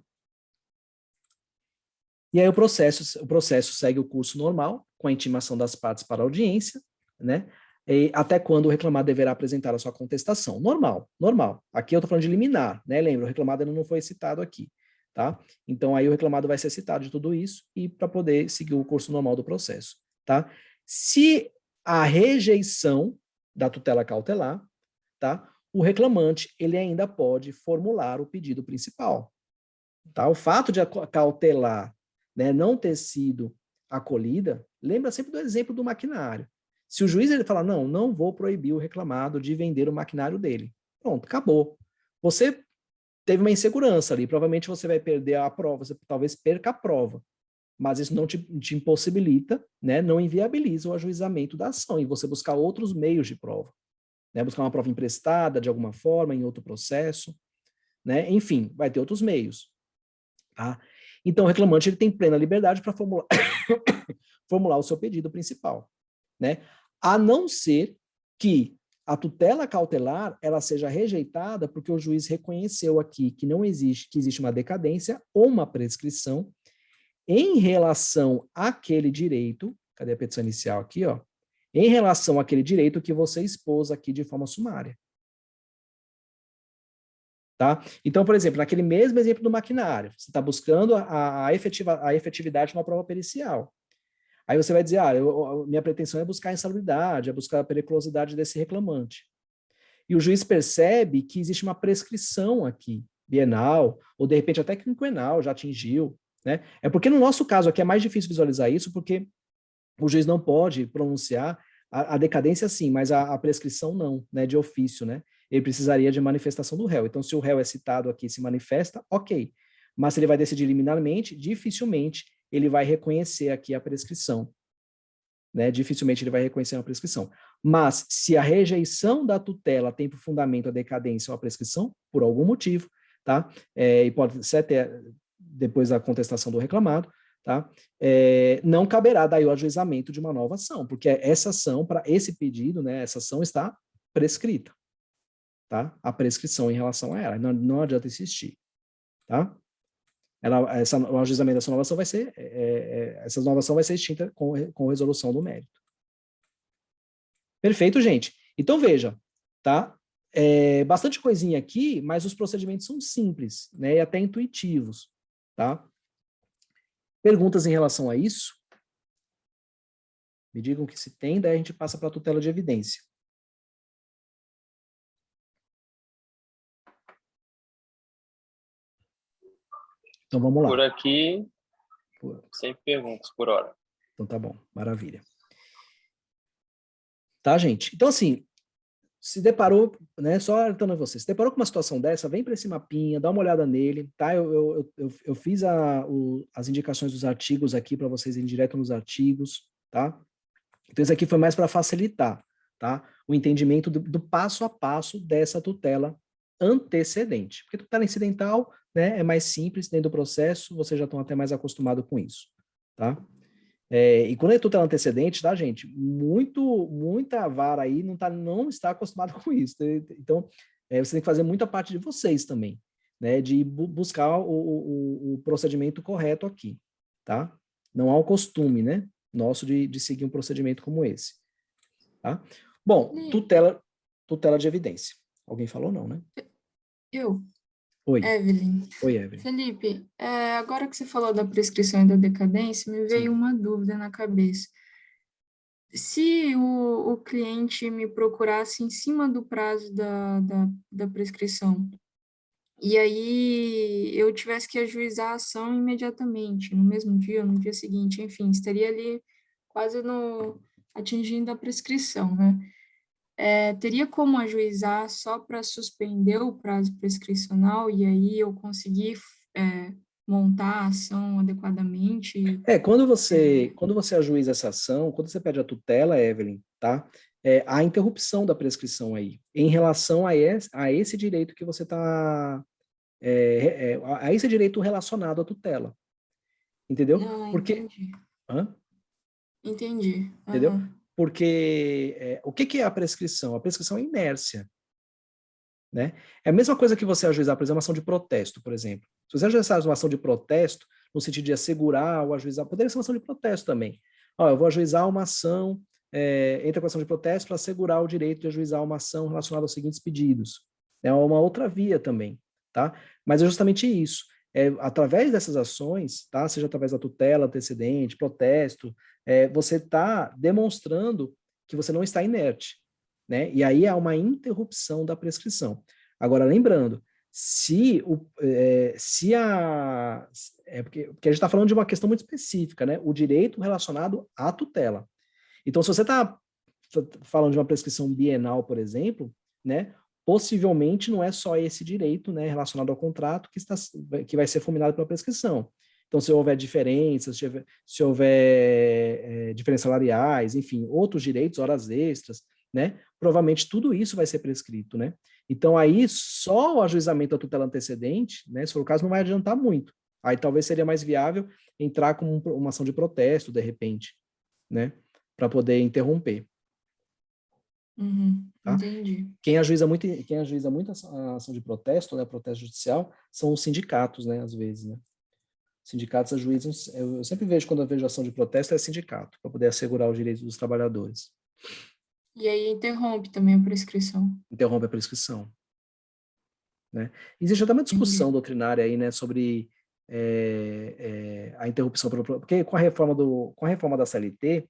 E aí o processo segue o curso normal, com a intimação das partes para a audiência, né? E até quando o reclamado deverá apresentar a sua contestação. Normal, normal. Aqui eu estou falando de liminar, né? Lembra, o reclamado ainda não foi citado aqui, tá? Então aí o reclamado vai ser citado de tudo isso e para poder seguir o curso normal do processo, tá? Se a rejeição da tutela cautelar, tá? O reclamante, ele ainda pode formular o pedido principal, tá? O fato de a cautelar, né, não ter sido acolhida, lembra sempre do exemplo do maquinário. Se o juiz ele falar, não vou proibir o reclamado de vender o maquinário dele. Pronto, acabou. Você teve uma insegurança ali, provavelmente você vai perder a prova, você talvez perca a prova, mas isso não te impossibilita, né, não inviabiliza o ajuizamento da ação e você buscar outros meios de prova, né, buscar uma prova emprestada de alguma forma, em outro processo, né, enfim, vai ter outros meios. Tá? Então, o reclamante ele tem plena liberdade para formular, formular o seu pedido principal, né? A não ser que a tutela cautelar ela seja rejeitada porque o juiz reconheceu aqui que não existe, que existe uma decadência ou uma prescrição em relação àquele direito, cadê a petição inicial aqui, ó? Em relação àquele direito que você expôs aqui de forma sumária. Tá? Então, por exemplo, naquele mesmo exemplo do maquinário, você está buscando a efetividade de uma prova pericial. Aí você vai dizer, minha pretensão é buscar a insalubridade, é buscar a periculosidade desse reclamante. E o juiz percebe que existe uma prescrição aqui, bienal, ou de repente até quinquenal, já atingiu. Né? É porque no nosso caso aqui é mais difícil visualizar isso, porque o juiz não pode pronunciar a decadência sim, mas a prescrição não, né, de ofício, né? Ele precisaria de manifestação do réu. Então, se o réu é citado aqui e se manifesta, ok. Mas se ele vai decidir liminarmente, dificilmente ele vai reconhecer aqui a prescrição. Né? Dificilmente ele vai reconhecer uma prescrição. Mas, se a rejeição da tutela tem por fundamento a decadência ou a prescrição, por algum motivo, tá? E pode ser até depois da contestação do reclamado, tá? Não caberá daí o ajuizamento de uma nova ação, porque essa ação, para esse pedido, né, essa ação está prescrita. Tá? A prescrição em relação a ela, não adianta insistir, tá? O ajuizamento dessa nova ação vai ser, essa nova ação vai ser extinta com resolução do mérito. Perfeito, gente. Então veja, tá? Bastante coisinha aqui, mas os procedimentos são simples, né? E até intuitivos, tá? Perguntas em relação a isso? Me digam que se tem, daí a gente passa para a tutela de evidência. Então vamos lá. Por aqui 100 perguntas por hora. Então tá bom, maravilha. Tá, gente? Então, assim, se deparou, né, só alertando a você, se deparou com uma situação dessa, vem para esse mapinha, dá uma olhada nele, tá? Eu fiz as indicações dos artigos aqui para vocês irem direto nos artigos, tá? Então, isso aqui foi mais para facilitar, tá? O entendimento do passo a passo dessa tutela antecedente. Porque tutela incidental, né, é mais simples dentro do processo, vocês já estão até mais acostumados com isso, tá? E quando é tutela antecedente, tá, gente? Muita vara aí não está acostumada com isso. Então, você tem que fazer muita parte de vocês também, né? De buscar o procedimento correto aqui, tá? Não há o costume, né? Nosso de seguir um procedimento como esse, tá? Bom, tutela de evidência. Alguém falou não, né? Eu, Oi. Evelyn. Oi, Evelyn. Felipe, agora que você falou da prescrição e da decadência, me veio uma dúvida na cabeça. Se o cliente me procurasse em cima do prazo da prescrição, e aí eu tivesse que ajuizar a ação imediatamente, no mesmo dia, no dia seguinte, enfim, estaria ali quase atingindo a prescrição, né? Teria como ajuizar só para suspender o prazo prescricional e aí eu conseguir montar a ação adequadamente? Quando você ajuiza essa ação, quando você pede a tutela, Evelyn, tá? Há interrupção da prescrição aí, em relação a esse direito que você está... a esse direito relacionado à tutela. Entendeu? Porque... Entendi. Hã? Entendi. Entendeu? Porque o que é a prescrição? A prescrição é inércia. Né? É a mesma coisa que você ajuizar, por exemplo, uma ação de protesto, por exemplo. Se você ajuizar uma ação de protesto, no sentido de assegurar ou ajuizar, poderia ser uma ação de protesto também. Eu vou ajuizar uma ação, entra com a ação de protesto para assegurar o direito de ajuizar uma ação relacionada aos seguintes pedidos. É uma outra via também, tá? Mas é justamente isso. Através dessas ações, tá? Seja através da tutela, antecedente, protesto, você está demonstrando que você não está inerte. Né? E aí há uma interrupção da prescrição. Agora, lembrando, porque a gente está falando de uma questão muito específica, né? O direito relacionado à tutela. Então, se você está falando de uma prescrição bienal, por exemplo, né? Possivelmente não é só esse direito, né, relacionado ao contrato que vai ser fulminado pela prescrição. Então, se houver diferenças, se houver diferenças salariais, enfim, outros direitos, horas extras, né? Provavelmente tudo isso vai ser prescrito, né? Então, aí, só o ajuizamento da tutela antecedente, né? Se for o caso, não vai adiantar muito. Aí, talvez seria mais viável entrar com uma ação de protesto, de repente, né? Para poder interromper. Tá? Entendi. Quem ajuiza muito a ação de protesto, né? Protesto judicial, são os sindicatos, né? Às vezes, né? Sindicatos ajuizam, eu sempre vejo, quando eu vejo ação de protesto, é sindicato, para poder assegurar os direitos dos trabalhadores. E aí interrompe também a prescrição. Interrompe a prescrição. Né? Existe até uma discussão doutrinária aí, né, sobre a interrupção, porque com a reforma da CLT,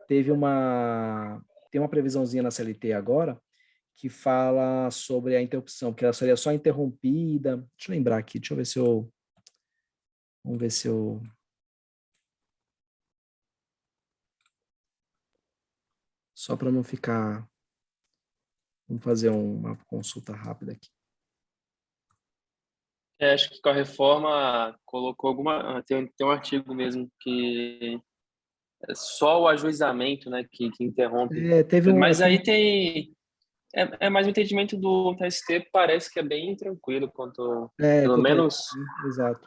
tem uma previsãozinha na CLT agora, que fala sobre a interrupção, que ela seria só interrompida, deixa eu lembrar aqui, vamos ver se eu... Só para não ficar... Vamos fazer uma consulta rápida aqui. Acho que com a reforma colocou tem um artigo mesmo que é só o ajuizamento, né, que interrompe. Mas aí é mais um entendimento do TST, parece que é bem tranquilo quanto, pelo menos... Exato.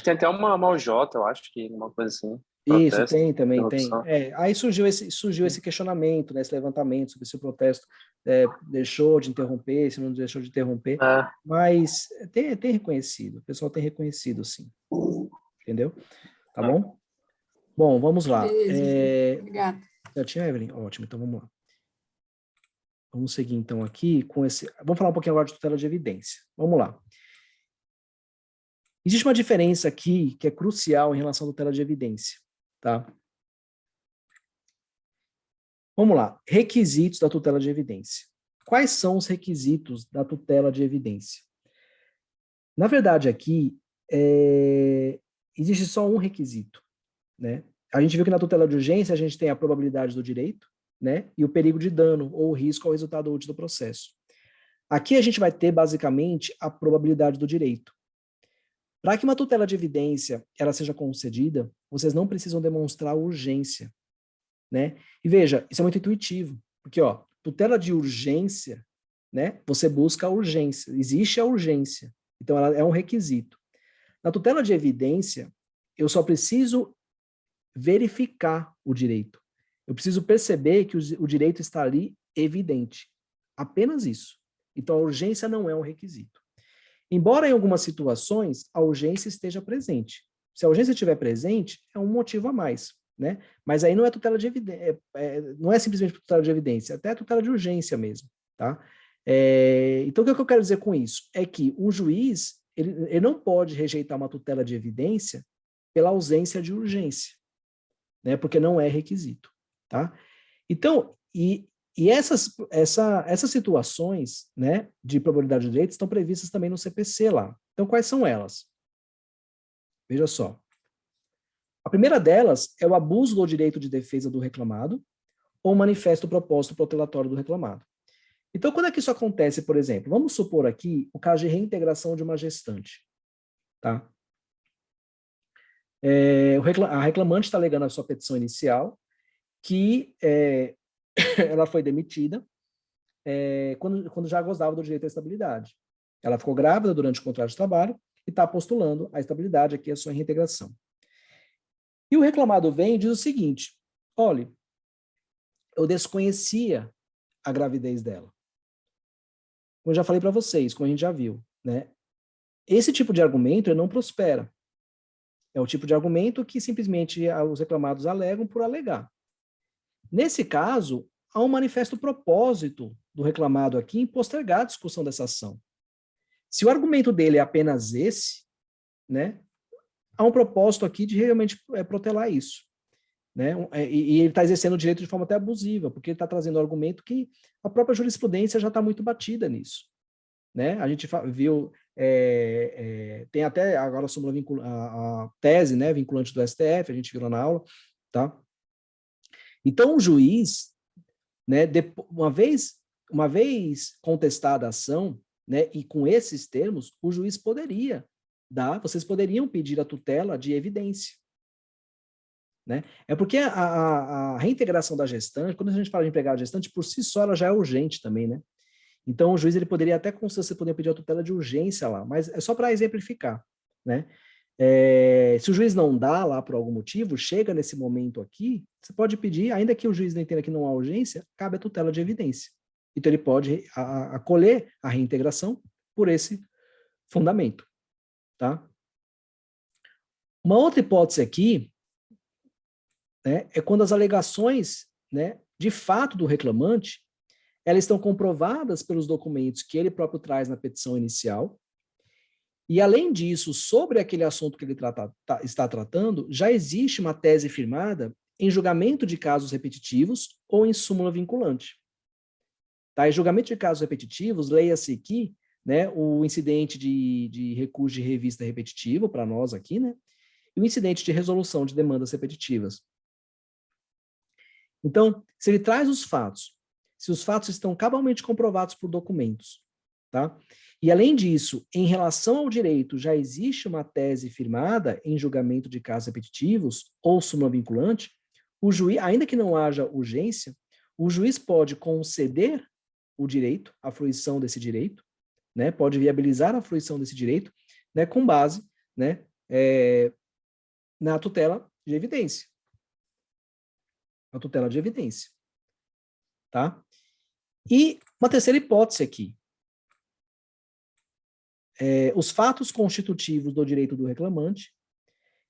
Tem até uma OJ, eu acho que uma coisa assim. Isso, Protesto, também tem. Aí surgiu esse questionamento, né, esse levantamento sobre se o protesto deixou de interromper, se não deixou de interromper, mas tem reconhecido, o pessoal tem reconhecido, sim. Entendeu? Tá bom? Bom, vamos lá. Beleza, obrigada. Certinho, Evelyn? Ótimo, então vamos lá. Vamos seguir, então, aqui com esse... Vamos falar um pouquinho agora de tutela de evidência. Vamos lá. Existe uma diferença aqui que é crucial em relação à tutela de evidência. Tá? Vamos lá. Requisitos da tutela de evidência. Quais são os requisitos da tutela de evidência? Na verdade, aqui, existe só um requisito, né? A gente viu que na tutela de urgência a gente tem a probabilidade do direito, né? E o perigo de dano ou risco ao resultado útil do processo. Aqui a gente vai ter, basicamente, a probabilidade do direito. Para que uma tutela de evidência ela seja concedida, vocês não precisam demonstrar urgência, né? E veja, isso é muito intuitivo, porque, ó, tutela de urgência, né? Você busca a urgência, existe a urgência, então ela é um requisito. Na tutela de evidência, eu só preciso verificar o direito. Eu preciso perceber que o direito está ali evidente. Apenas isso. Então, a urgência não é um requisito. Embora em algumas situações a urgência esteja presente. Se a urgência estiver presente, é um motivo a mais, né? Mas aí não é tutela de evidência, não é simplesmente tutela de evidência, até é tutela de urgência mesmo, tá? Então, o que eu quero dizer com isso? É que um juiz, ele não pode rejeitar uma tutela de evidência pela ausência de urgência, né? Porque não é requisito, tá? Então, essas situações, né, de probabilidade de direito estão previstas também no CPC lá. Então, quais são elas? Veja só. A primeira delas é o abuso do direito de defesa do reclamado ou manifesto propósito protelatório do reclamado. Então, quando é que isso acontece, por exemplo? Vamos supor aqui o caso de reintegração de uma gestante, tá? A reclamante está alegando a sua petição inicial que ela foi demitida quando já gozava do direito à estabilidade. Ela ficou grávida durante o contrato de trabalho e está postulando a estabilidade, aqui a sua reintegração. E o reclamado vem e diz o seguinte: olha, eu desconhecia a gravidez dela. Como eu já falei para vocês, como a gente já viu, né? Esse tipo de argumento ele não prospera. É o tipo de argumento que simplesmente os reclamados alegam por alegar. Nesse caso, há um manifesto propósito do reclamado aqui em postergar a discussão dessa ação. Se o argumento dele é apenas esse, né, há um propósito aqui de realmente protelar isso, né? E ele está exercendo o direito de forma até abusiva, porque ele está trazendo um argumento que a própria jurisprudência já está muito batida nisso, né? A gente viu, tem até agora a tese, né, vinculante do STF, a gente viu lá na aula, tá? Então o juiz, né, uma vez contestada a ação, né, e com esses termos, o juiz vocês poderiam pedir a tutela de evidência, né? É porque a reintegração da gestante, quando a gente fala de empregar a gestante, por si só ela já é urgente também, né? Então o juiz ele poderia até com você poder pedir a tutela de urgência lá, mas é só para exemplificar, né? Se o juiz não dá lá por algum motivo, chega nesse momento aqui, você pode pedir, ainda que o juiz não entenda que não há urgência, cabe a tutela de evidência. Então ele pode acolher a reintegração por esse fundamento, tá? Uma outra hipótese aqui, né, é quando as alegações, né, de fato do reclamante, elas estão comprovadas pelos documentos que ele próprio traz na petição inicial, e além disso, sobre aquele assunto que ele está tratando, já existe uma tese firmada em julgamento de casos repetitivos ou em súmula vinculante. Tá? Em julgamento de casos repetitivos, leia-se aqui, né, o incidente de recurso de revista repetitivo, para nós aqui, né, e o incidente de resolução de demandas repetitivas. Então, se ele traz os fatos, se os fatos estão cabalmente comprovados por documentos, tá? E além disso, em relação ao direito, já existe uma tese firmada em julgamento de casos repetitivos ou súmula vinculante, o juiz, ainda que não haja urgência, o juiz pode conceder o direito, a fruição desse direito, né? Pode viabilizar a fruição desse direito, né? Com base, né? Na tutela de evidência. A tutela de evidência. Tá? E uma terceira hipótese aqui. Os fatos constitutivos do direito do reclamante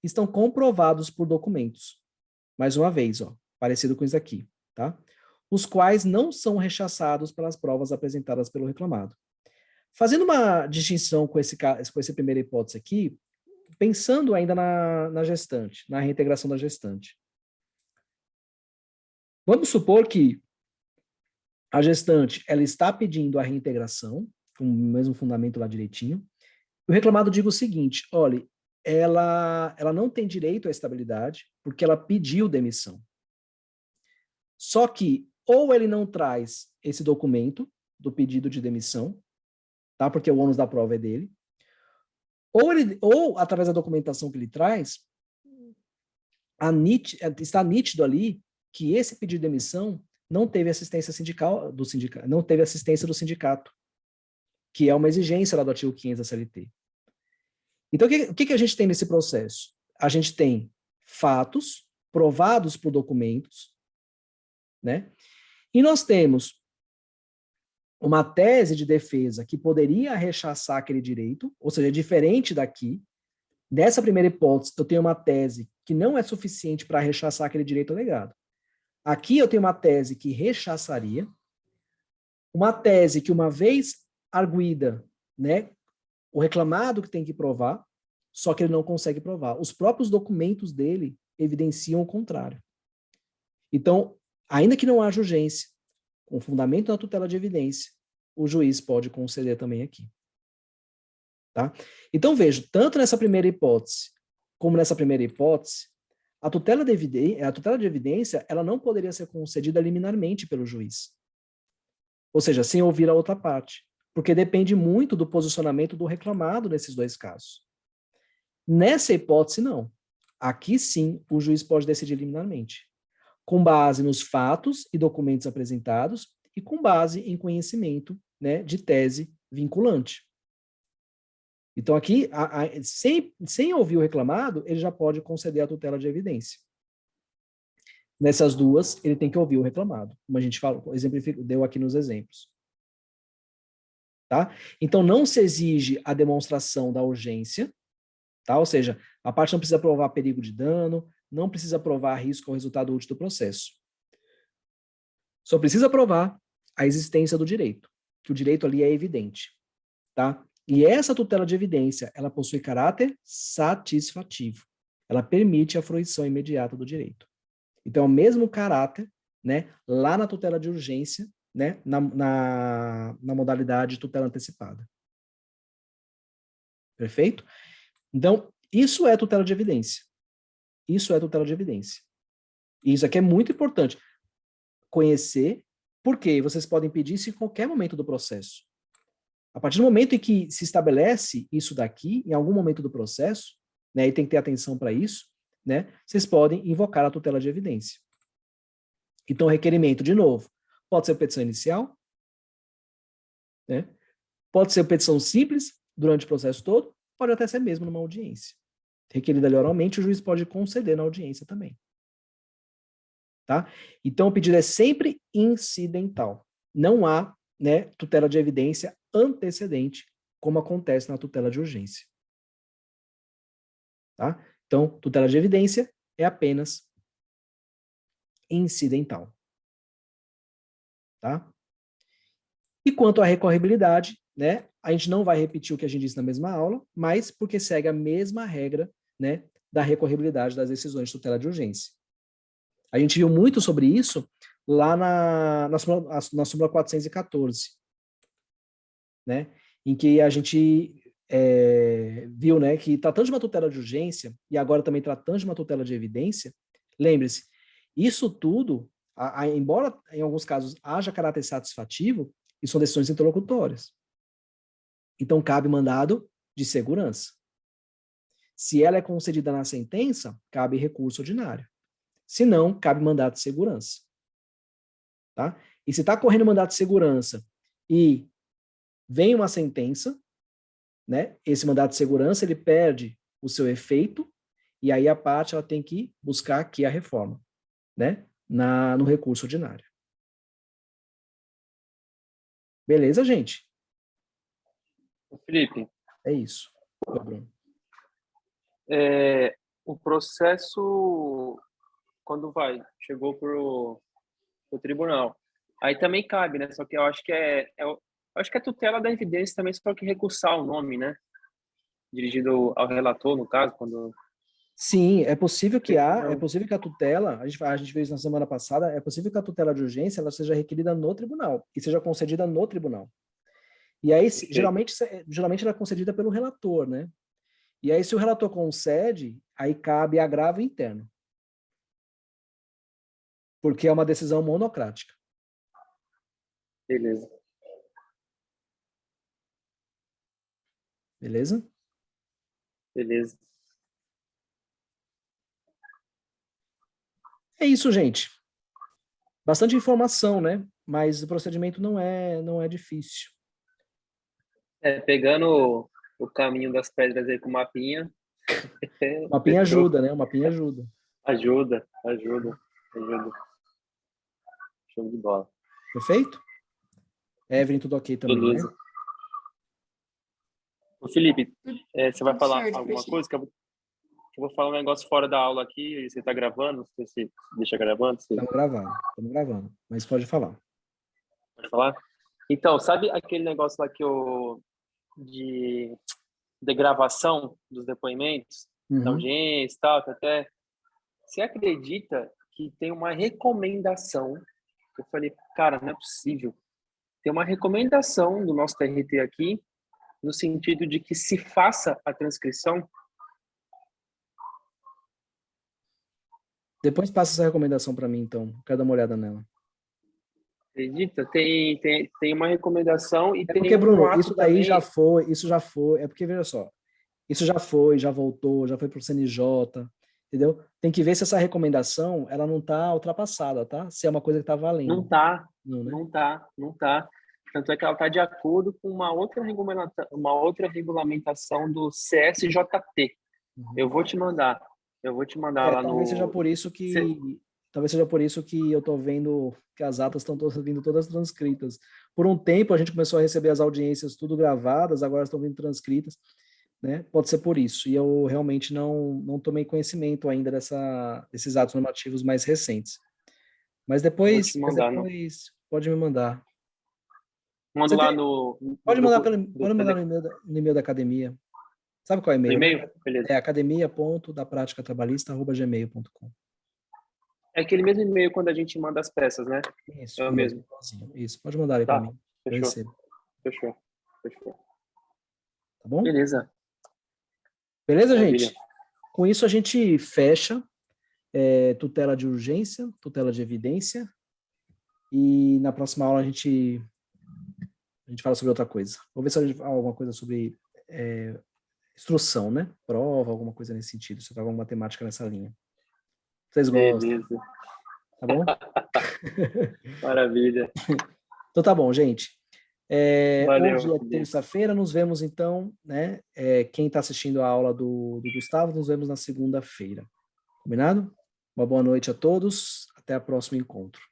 estão comprovados por documentos. Mais uma vez, ó, parecido com isso aqui, tá? Os quais não são rechaçados pelas provas apresentadas pelo reclamado. Fazendo uma distinção com essa primeira hipótese aqui, pensando ainda na gestante, na reintegração da gestante. Vamos supor que a gestante ela está pedindo a reintegração, com o mesmo fundamento lá direitinho, o reclamado diga o seguinte: olha, ela não tem direito à estabilidade porque ela pediu demissão. Só que ou ele não traz esse documento do pedido de demissão, tá? Porque o ônus da prova é dele, ou através da documentação que ele traz, está nítido ali que esse pedido de demissão não teve assistência sindical não teve assistência do sindicato, que é uma exigência lá do artigo 500 da CLT. Então, o que a gente tem nesse processo? A gente tem fatos provados por documentos, né? E nós temos uma tese de defesa que poderia rechaçar aquele direito, ou seja, diferente daqui. Nessa primeira hipótese, eu tenho uma tese que não é suficiente para rechaçar aquele direito alegado. Aqui eu tenho uma tese que rechaçaria, uma tese que, uma vez arguída, né, o reclamado que tem que provar, só que ele não consegue provar. Os próprios documentos dele evidenciam o contrário. Então, ainda que não haja urgência, com fundamento na tutela de evidência, o juiz pode conceder também aqui. Tá? Então, vejo, tanto nessa primeira hipótese, como nessa primeira hipótese, a tutela de evidência, ela não poderia ser concedida liminarmente pelo juiz. Ou seja, sem ouvir a outra parte, porque depende muito do posicionamento do reclamado nesses dois casos. Nessa hipótese, não. Aqui sim, o juiz pode decidir liminarmente, com base nos fatos e documentos apresentados e com base em conhecimento, né, de tese vinculante. Então, aqui, sem ouvir o reclamado, ele já pode conceder a tutela de evidência. Nessas duas, ele tem que ouvir o reclamado, como a gente deu aqui nos exemplos. Tá? Então, não se exige a demonstração da urgência, tá? Ou seja, a parte não precisa provar perigo de dano, não precisa provar risco ao resultado útil do processo. Só precisa provar a existência do direito, que o direito ali é evidente. Tá? E essa tutela de evidência, ela possui caráter satisfativo. Ela permite a fruição imediata do direito. Então, é o mesmo caráter, né, lá na tutela de urgência, né, na modalidade de tutela antecipada. Perfeito? Então, isso é tutela de evidência. Isso é tutela de evidência. E isso aqui é muito importante. Conhecer, porque vocês podem pedir isso em qualquer momento do processo. A partir do momento em que se estabelece isso daqui, em algum momento do processo, né, e tem que ter atenção para isso, né, vocês podem invocar a tutela de evidência. Então, o requerimento, de novo, pode ser petição inicial, né, pode ser petição simples durante o processo todo, pode até ser mesmo numa audiência. Requerida ali oralmente, o juiz pode conceder na audiência também. Tá? Então, o pedido é sempre incidental. Não há, né, tutela de evidência antecedente, como acontece na tutela de urgência. Tá? Então, tutela de evidência é apenas incidental. Tá? E quanto à recorribilidade, né, a gente não vai repetir o que a gente disse na mesma aula, mas porque segue a mesma regra, né, da recorribilidade das decisões de tutela de urgência. A gente viu muito sobre isso lá na súmula 414, né, em que a gente viu, né, que tratando de uma tutela de urgência e agora também tratando de uma tutela de evidência, lembre-se, isso tudo, embora em alguns casos haja caráter satisfativo, e são decisões interlocutórias. Então, cabe mandado de segurança. Se ela é concedida na sentença, cabe recurso ordinário. Se não, cabe mandado de segurança. Tá? E se está correndo mandado de segurança e vem uma sentença, né, esse mandado de segurança ele perde o seu efeito e aí a parte ela tem que buscar aqui a reforma, né, no recurso ordinário. Beleza, gente? Felipe. É isso. Bruno. O processo, quando chegou pro tribunal, aí também cabe, né? Só que eu acho que acho que é tutela da evidência também, só que recursar o nome, né? Dirigido ao relator, no caso, quando... Sim, é possível que a tutela, a gente viu isso na semana passada, é possível que a tutela de urgência ela seja requerida no tribunal e seja concedida no tribunal. E aí, geralmente ela é concedida pelo relator, né? E aí, se o relator concede, aí cabe agravo interno. Porque é uma decisão monocrática. Beleza. Beleza? Beleza. É isso, gente. Bastante informação, né? Mas o procedimento não é difícil. Pegando o caminho das pedras aí com o mapinha. O mapinha ajuda, né? O mapinha ajuda. Ajuda. Show de bola. Perfeito? Evelyn, tudo ok também, beleza. Né? Ô, Felipe, você vai falar certo, alguma coisa? Que eu vou falar um negócio fora da aula aqui, e você está gravando? Não sei se deixa gravando. Estamos gravando, mas pode falar. Pode falar? Então, sabe aquele negócio lá de gravação dos depoimentos, da audiência e tal, até você acredita que tem uma recomendação? Eu falei, cara, não é possível. Tem uma recomendação do nosso TRT aqui, no sentido de que se faça a transcrição. Depois passa essa recomendação para mim, então. Quero dar uma olhada nela. Acredita? Tem uma recomendação e porque, tem Bruno, um ato isso daí também... isso já foi. É porque, veja só, isso já voltou, já foi para o CNJ, entendeu? Tem que ver se essa recomendação, ela não está ultrapassada, tá? Se é uma coisa que está valendo. Não está, não, né? não tá. Tanto é que ela está de acordo com uma outra regulamentação do CSJT. Eu vou te mandar lá no... Talvez seja por isso que eu estou vendo que as atas estão vindo todas transcritas. Por um tempo a gente começou a receber as audiências tudo gravadas, agora estão vindo transcritas, né? Pode ser por isso. E eu realmente não tomei conhecimento ainda desses atos normativos mais recentes. Mas depois pode me mandar. Mando lá no Pode mandar no e-mail da academia. Sabe qual é o e-mail? E-mail? Beleza. É academia.dapraticatrabalhista@gmail.com. É aquele mesmo e-mail quando a gente manda as peças, né? Isso, é o mesmo. Isso, pode mandar aí para mim. Fechou. Tá bom? Beleza, gente? Com isso a gente fecha tutela de urgência, tutela de evidência, e na próxima aula a gente fala sobre outra coisa. Vou ver se a gente fala alguma coisa sobre instrução, né? Prova, alguma coisa nesse sentido, se eu trago alguma matemática nessa linha. Vocês gostam? Beleza. Tá bom? Maravilha. Então tá bom, gente. Valeu, hoje é terça-feira, nos vemos então, né? Quem está assistindo a aula do Gustavo, nos vemos na segunda-feira. Combinado? Uma boa noite a todos, até o próximo encontro.